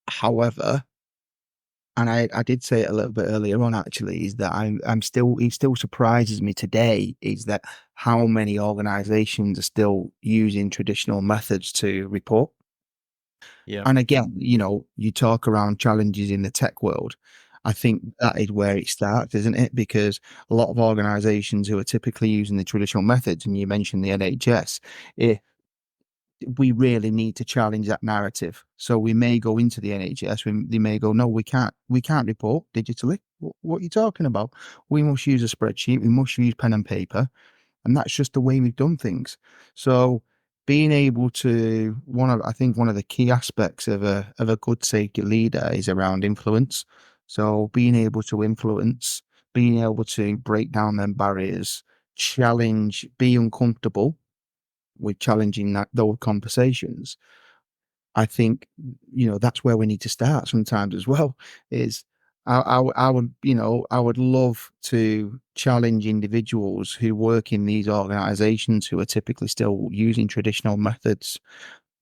However, and I did say it a little bit earlier on actually, is that it still surprises me today is that how many organizations are still using traditional methods to report. Yeah. And again, you talk around challenges in the tech world, I think that is where it starts, isn't it? Because a lot of organisations who are typically using the traditional methods, and you mentioned the NHS, we really need to challenge that narrative. So we may go into the NHS, they may go, no, we can't report digitally. What are you talking about? We must use a spreadsheet, we must use pen and paper, and that's just the way we've done things. So being able to I think one of the key aspects of a good safety leader is around influence. So being able to influence, being able to break down them barriers, challenge, be uncomfortable with challenging those conversations. I think, that's where we need to start sometimes as well. Is I would, I would love to challenge individuals who work in these organizations who are typically still using traditional methods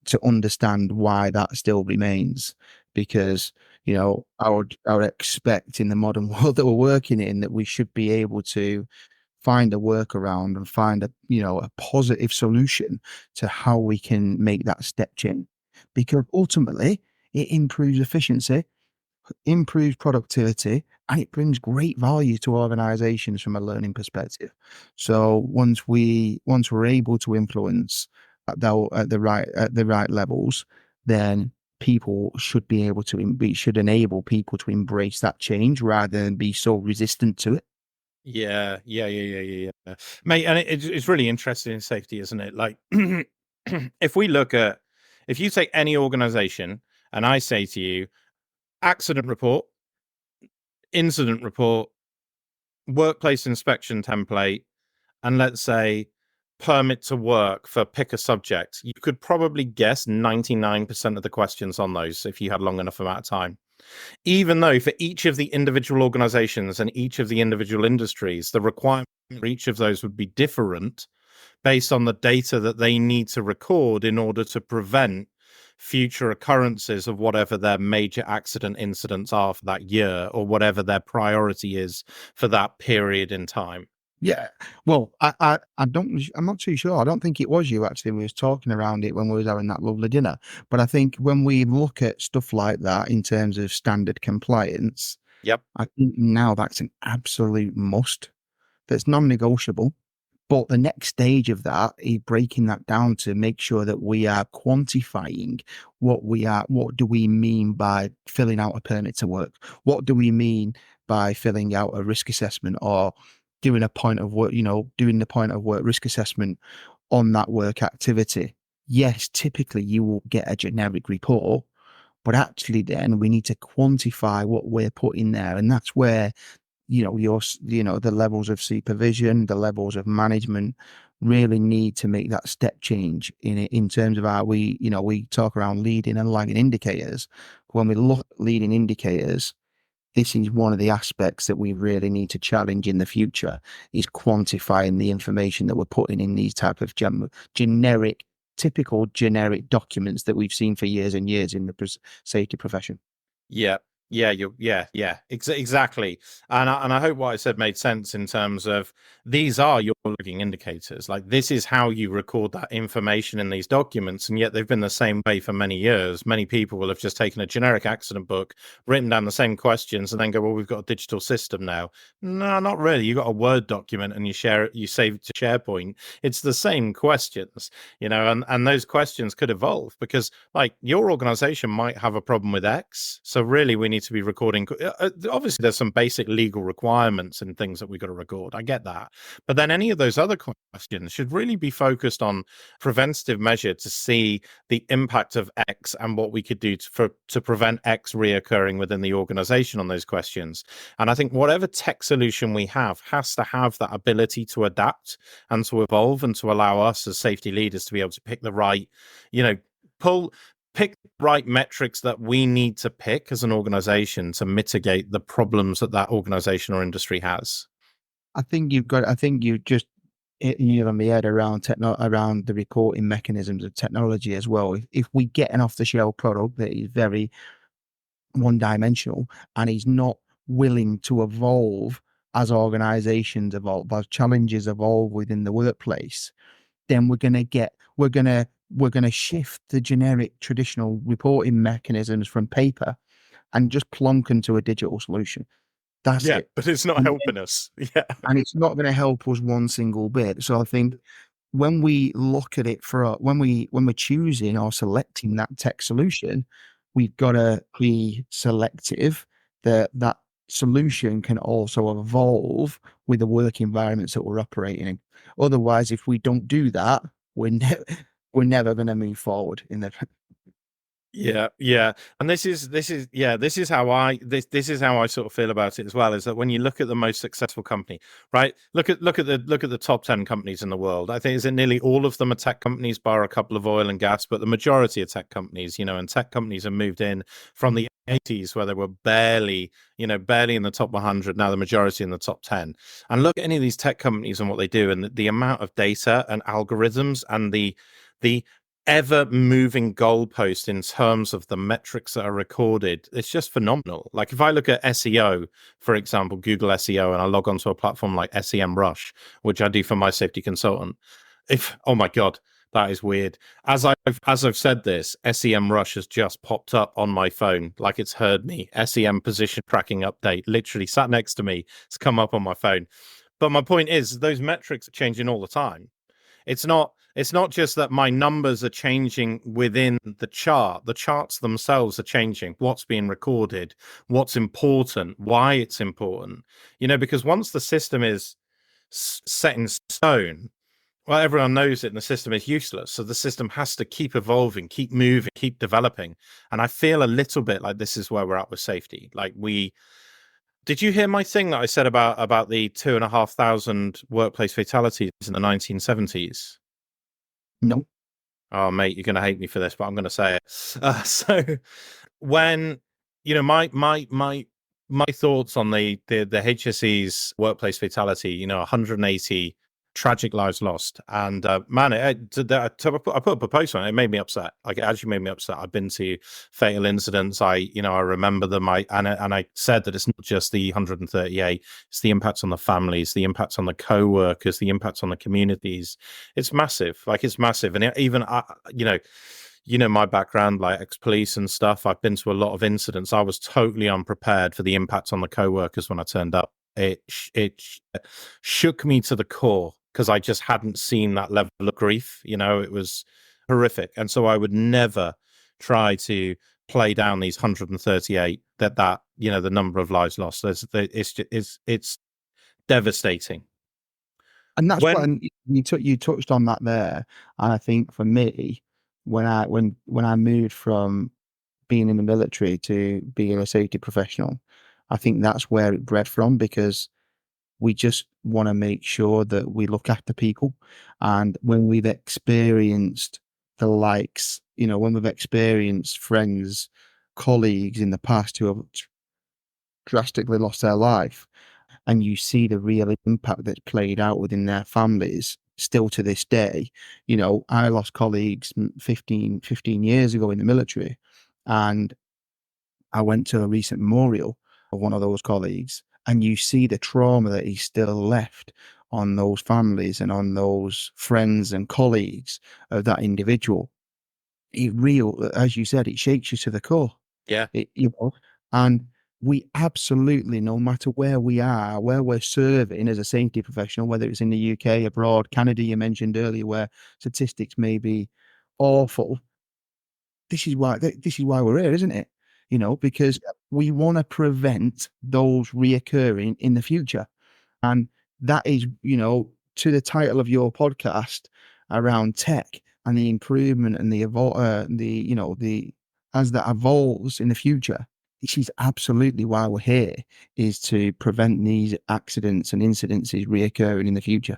to understand why that still remains. Because, I would expect in the modern world that we're working in that we should be able to find a workaround and find a positive solution to how we can make that step change, because ultimately it improves efficiency, improves productivity, and it brings great value to organizations from a learning perspective. So once we're able to influence at the right levels, then people should be able to should enable people to embrace that change rather than be so resistant to it. Yeah, mate. And it's really interesting in safety, isn't it? Like, if we look at, if you take any organization and I say to you, accident report, incident report, workplace inspection template, and let's say permit to work for pick a subject, you could probably guess 99% of the questions on those if you had long enough amount of time. Even though for each of the individual organizations and each of the individual industries, the requirement for each of those would be different based on the data that they need to record in order to prevent future occurrences of whatever their major accident incidents are for that year or whatever their priority is for that period in time. Yeah. Well, I'm not too sure. I don't think it was you actually. We was talking around it when we was having that lovely dinner. But I think when we look at stuff like that in terms of standard compliance, Yep. I think now that's an absolute must. That's non-negotiable. But the next stage of that is breaking that down to make sure that we are quantifying what do we mean by filling out a permit to work? What do we mean by filling out a risk assessment or doing a point of work, doing the point of work risk assessment on that work activity? Yes, typically you will get a generic report, but actually then we need to quantify what we're putting there. And that's where the levels of supervision, the levels of management really need to make that step change in terms of how we talk around leading and lagging indicators. When we look at leading indicators, this is one of the aspects that we really need to challenge in the future, is quantifying the information that we're putting in these type of typical generic documents that we've seen for years and years in the safety profession. Yeah. Exactly. And I hope what I said made sense in terms of these are your looking indicators. Like, this is how you record that information in these documents, and yet they've been the same way for many years. Many people will have just taken a generic accident book, written down the same questions, and then go, well, we've got a digital system now. No, not really. You got a Word document and you share it, you save it to SharePoint. It's the same questions, and those questions could evolve because, like, your organization might have a problem with X. So really we need to be recording. Obviously, there's some basic legal requirements and things that we've got to record. I get that. But then any of those other questions should really be focused on preventative measure to see the impact of X and what we could do to prevent X reoccurring within the organization on those questions. And I think whatever tech solution we have has to have that ability to adapt and to evolve and to allow us as safety leaders to be able to pick the right, pick the right metrics that we need to pick as an organization to mitigate the problems that organization or industry has. I think you just hit the nail on the head around around the reporting mechanisms of technology as well. If we get an off the shelf product that is very one dimensional and is not willing to evolve as organizations evolve, as challenges evolve within the workplace, then we're gonna shift the generic traditional reporting mechanisms from paper and just plonk into a digital solution. That's Yeah, it. but it's not And, helping us. Yeah. and it's not going to help us one single bit. So I think when we look at it when we're choosing or selecting that tech solution, we've got to be selective that that solution can also evolve with the work environments that we're operating in. Otherwise, if we don't do that, we're never going to move forward in the. Yeah, yeah, and this is how I sort of feel about it as well. Is that when you look at the most successful company, right? Look at the top 10 companies in the world. I think is that nearly all of them are tech companies, bar a couple of oil and gas, but the majority are tech companies. And tech companies have moved in from the 80s where they were barely in the top 100. Now the majority in the top 10. And look at any of these tech companies and what they do, and the amount of data and algorithms and the ever moving goalpost in terms of the metrics that are recorded. It's just phenomenal. Like if I look at SEO, for example, Google SEO, and I log onto a platform like SEMrush, which I do for my safety consultant, oh my God, that is weird. As I've said this, SEMrush has just popped up on my phone, like it's heard me. SEM position tracking update, literally sat next to me. It's come up on my phone. But my point is, those metrics are changing all the time. It's not just that my numbers are changing within the chart. The charts themselves are changing. What's being recorded, what's important, why it's important. Because once the system is set in stone, well, everyone knows it and the system is useless. So the system has to keep evolving, keep moving, keep developing. And I feel a little bit like this is where we're at with safety. Did you hear my thing that I said about the 2,500 workplace fatalities in the 1970s? No. Oh, mate, you're going to hate me for this, but I'm going to say it. So, when my thoughts on the HSE's workplace fatality, 180 tragic lives lost, and man, I put up a post on it. It made me upset. Like, it actually made me upset. I've been to fatal incidents. I remember them. I said that it's not just the 138. It's the impacts on the families, the impacts on the co-workers, the impacts on the communities. It's massive. Like, it's massive. And even my background, like ex-police and stuff. I've been to a lot of incidents. I was totally unprepared for the impact on the co-workers when I turned up. It shook me to the core because I just hadn't seen that level of grief. It was horrific, and so I would never try to play down these 138. The number of lives lost. It's devastating. And that's what, When and you touched on that there. And I think for me, when I moved from being in the military to being a safety professional, I think that's where it bred from, because we just want to make sure that we look after people. And when we've experienced the likes, when we've experienced friends, colleagues in the past who have drastically lost their life, and you see the real impact that's played out within their families still to this day. I lost colleagues 15 years ago in the military, and I went to a recent memorial of one of those colleagues, and you see the trauma that he's still left on those families and on those friends and colleagues of that individual. As you said, it shakes you to the core. Yeah. And we absolutely, no matter where we are, where we're serving as a safety professional, whether it's in the UK, abroad, Canada, you mentioned earlier, where statistics may be awful. This is why we're here, isn't it? Because we want to prevent those reoccurring in the future. And that is, to the title of your podcast around tech and the improvement and the as that evolves in the future. This is absolutely why we're here, is to prevent these accidents and incidences reoccurring in the future.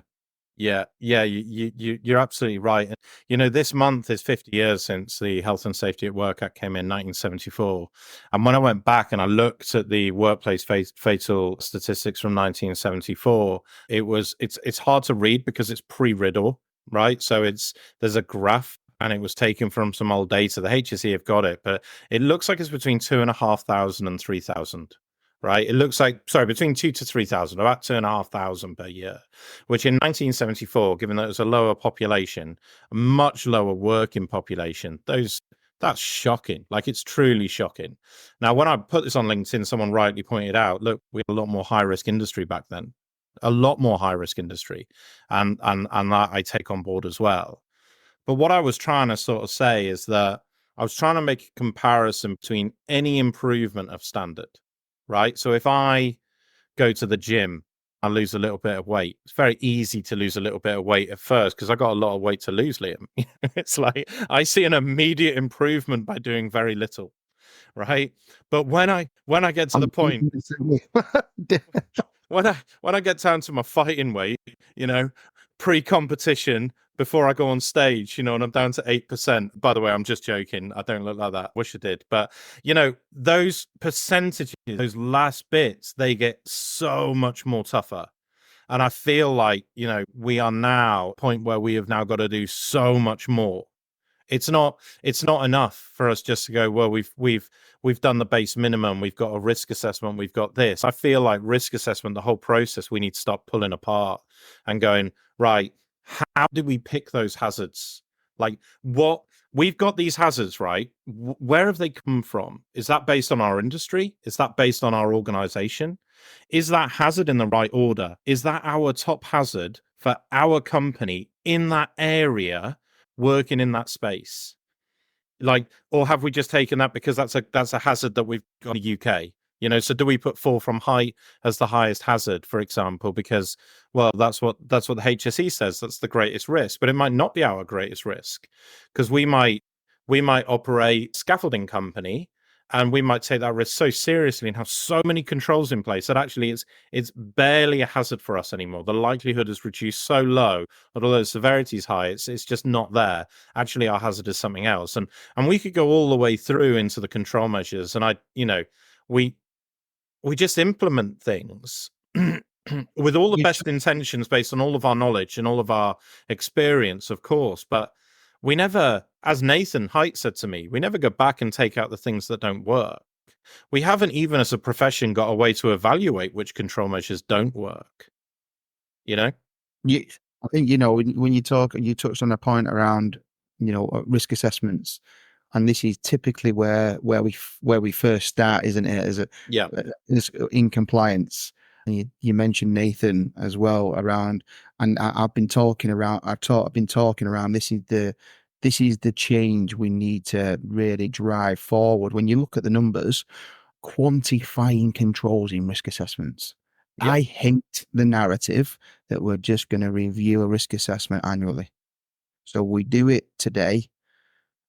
Yeah, yeah, you're absolutely right. This month is 50 years since the Health and Safety at Work Act came in 1974. And when I went back and I looked at the workplace fatal statistics from 1974, it's hard to read because it's pre-Riddle, right? So there's a graph and it was taken from some old data. The HSE have got it, but it looks like it's between 2,500 and 3,000. Right, it looks like, sorry, between 2,000 to 3,000, about 2,500 per year, which in 1974, given that it was a lower population, a much lower working population, those That's shocking. Like, it's truly shocking. Now, when I put this on LinkedIn, someone rightly pointed out, look, we had a lot more high risk industry back then, a lot more high risk industry, and that I take on board as well. But what I was trying to sort of say is that I was trying to make a comparison between any improvement of standard, right? So if I go to the gym, I lose a little bit of weight. It's very easy to lose a little bit of weight at first because I got a lot of weight to lose, Liam. It's like I see an immediate improvement by doing very little, right? But when I get to the I'm point thinking the same way. when I get down to my fighting weight, you know, pre-competition before I go on stage, and I'm down to 8%. By the way, I'm just joking. I don't look like that. Wish I did. But those percentages, those last bits, they get so much more tougher. And I feel like, we are now at a point where we have now got to do so much more. It's not enough for us just to go, well, we've done the base minimum, we've got a risk assessment, we've got this. I feel like risk assessment, the whole process, we need to start pulling apart and going, right, how do we pick those hazards? Like, what we've got these hazards, right? Where have they come from? Is that based on our industry? Is that based on our organization? Is that hazard in the right order? Is that our top hazard for our company in that area, working in that space? Like, or have we just taken that because that's a hazard that we've got in the UK? So do we put fall from height as the highest hazard, for example, because, well, that's what the HSE says, that's the greatest risk, but it might not be our greatest risk, because we might operate scaffolding company, and we might take that risk so seriously and have so many controls in place that actually it's barely a hazard for us anymore. The likelihood is reduced so low that although the severity is high, it's just not there. Actually, our hazard is something else. And we could go all the way through into the control measures. And we just implement things with all the best intentions, based on all of our knowledge and all of our experience, of course. But we never, as Nathan Haidt said to me, we never go back and take out the things that don't work. We haven't, even as a profession, got a way to evaluate which control measures don't work. I think, when you touched on a point around, risk assessments, and this is typically where we first start, isn't it? As in compliance. And you mentioned Nathan as well around, and I've been talking around. I've been talking around. This is the change we need to really drive forward. When you look at the numbers, quantifying controls in risk assessments. Yep. I hate the narrative that we're just going to review a risk assessment annually. So we do it today.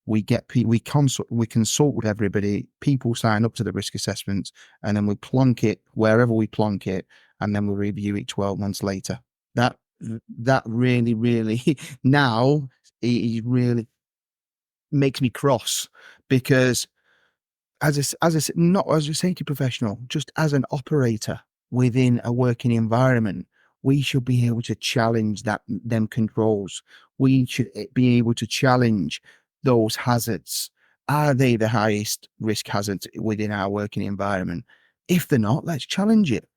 We consult with everybody. People sign up to the risk assessments, and then we plonk it wherever we plonk it, and then we review it 12 months later. That really, really now it really makes me cross, because not as a safety professional, just as an operator within a working environment, we should be able to challenge them controls. We should be able to challenge those hazards. Are they the highest risk hazards within our working environment? If they're not, let's challenge it.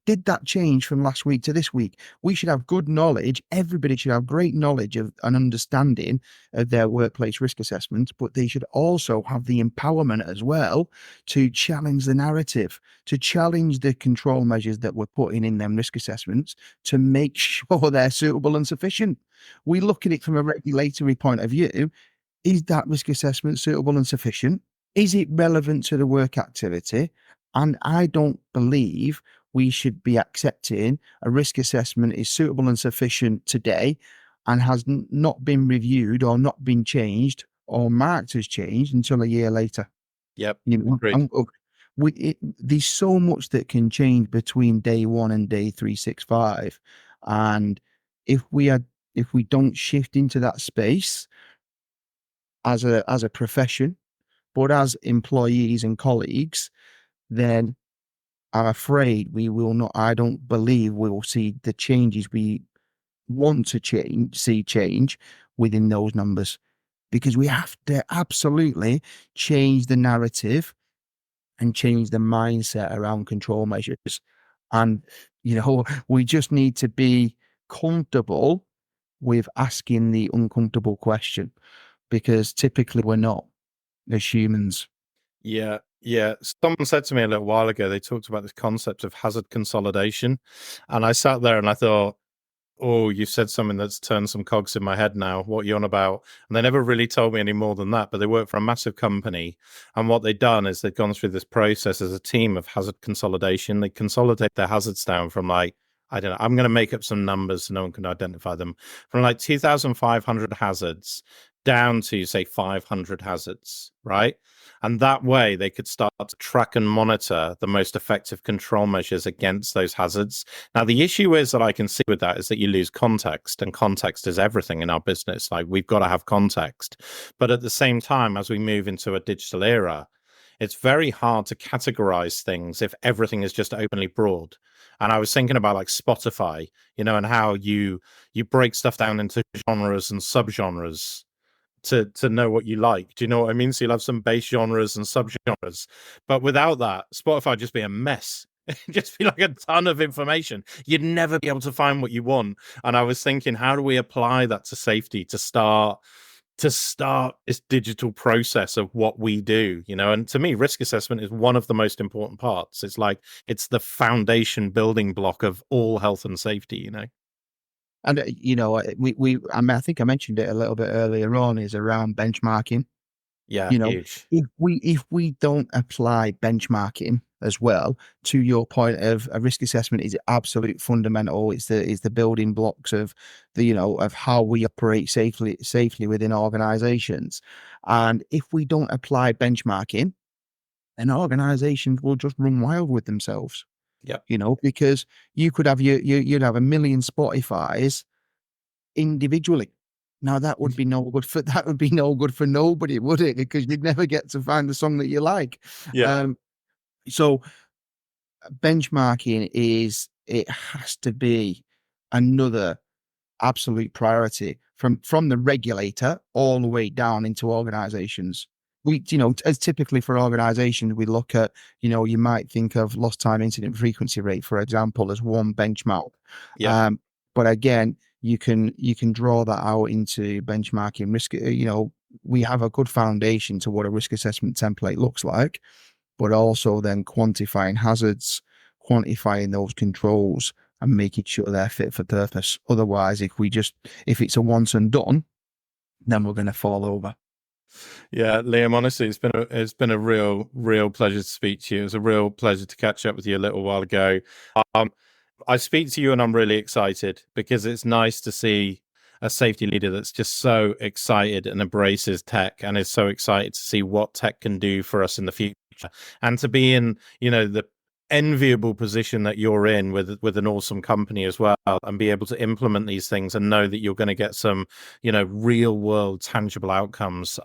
Did that change from last week to this week? We should have good knowledge. Everybody should have great knowledge of and understanding of their workplace risk assessments, but they should also have the empowerment as well to challenge the narrative, to challenge the control measures that we're putting in them risk assessments, to make sure they're suitable and sufficient. We look at it from a regulatory point of view. Is that risk assessment suitable and sufficient? Is it relevant to the work activity? And I don't believe we should be accepting a risk assessment is suitable and sufficient today and has not been reviewed or not been changed or marked as changed until a year later. Yep. Great. There's so much that can change between day one and day 365. And if we don't shift into that space as a profession, but as employees and colleagues, then I'm afraid we will not. I don't believe we will see the changes we want to change within those numbers, because we have to absolutely change the narrative and change the mindset around control measures. And, we just need to be comfortable with asking the uncomfortable question, because typically we're not. as humans. Yeah, yeah. Someone said to me a little while ago, they talked about this concept of hazard consolidation. And I sat there and I thought, oh, you said something that's turned some cogs in my head now. What are you on about? And they never really told me any more than that, but they work for a massive company. And what they've done is they've gone through this process as a team of hazard consolidation. They consolidate their hazards down from like, I don't know, I'm going to make up some numbers so no one can identify them, from like 2,500 hazards down to, say, 500 hazards, right? And that way they could start to track and monitor the most effective control measures against those hazards. Now, the issue is that I can see with that is that you lose context, and context is everything in our business. Like, we've got to have context. But at the same time, as we move into a digital era, it's very hard to categorize things if everything is just openly broad. And I was thinking about like Spotify, and how you break stuff down into genres and subgenres to know what you like. Do you know what I mean? So you'll have some base genres and subgenres, but without that, Spotify would just be a mess. It'd just be like a ton of information. You'd never be able to find what you want. And I was thinking, how do we apply that to safety to start this digital process of what we do? And to me, risk assessment is one of the most important parts. It's the foundation building block of all health and safety. And I mean, I think I mentioned it a little bit earlier on, is around benchmarking. Yeah, huge. If we don't apply benchmarking as well, to your point of a risk assessment is absolute fundamental. It's the building blocks of of how we operate safely within organizations. And if we don't apply benchmarking, then organizations will just run wild with themselves. Yeah. Because you could have you'd have a million Spotify's individually. Now that would be no good for nobody, would it? Because you'd never get to find the song that you like. Yeah. So benchmarking it has to be another absolute priority from the regulator all the way down into organizations. We, as typically for organizations, we look at, you might think of lost time incident frequency rate, for example, as one benchmark. Yeah. But again, you can draw that out into benchmarking risk. We have a good foundation to what a risk assessment template looks like, but also then quantifying hazards, quantifying those controls, and making sure they're fit for purpose. Otherwise, if it's a once and done, then we're going to fall over. Yeah, Liam, honestly, it's been a real pleasure to speak to you. It was a real pleasure to catch up with you a little while ago. I speak to you and I'm really excited because it's nice to see a safety leader that's just so excited and embraces tech and is so excited to see what tech can do for us in the future, and to be in, the enviable position that you're in with an awesome company as well, and be able to implement these things and know that you're going to get some, real world tangible outcomes.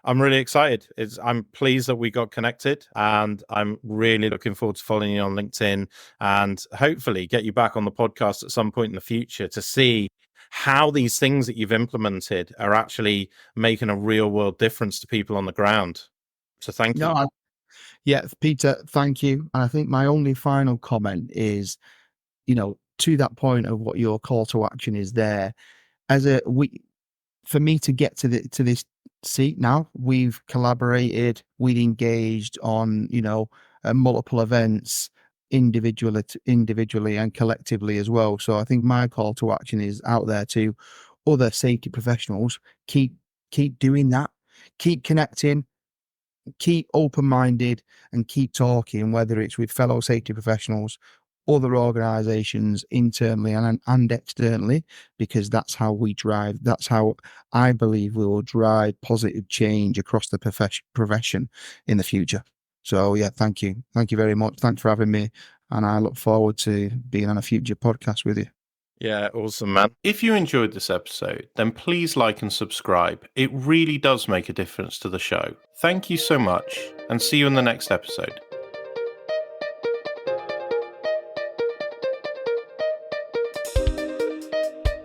I'm really excited. I'm pleased that we got connected, and I'm really looking forward to following you on LinkedIn and hopefully get you back on the podcast at some point in the future to see how these things that you've implemented are actually making a real world difference to people on the ground. So thank you. Yeah, Peter, thank you. And I think my only final comment is, to that point of what your call to action is there, for me to get to this seat now, we've collaborated, we've engaged on, multiple events individually and collectively as well. So I think my call to action is out there to other safety professionals. Keep doing that. Keep connecting. Keep open-minded and keep talking, whether it's with fellow safety professionals, other organizations, internally and externally, because that's how I believe we will drive positive change across the profession in the future. So yeah, thank you very much. Thanks for having me, and I look forward to being on a future podcast with you. Yeah, awesome, man. If you enjoyed this episode, then please like and subscribe. It really does make a difference to the show. Thank you so much, and see you in the next episode.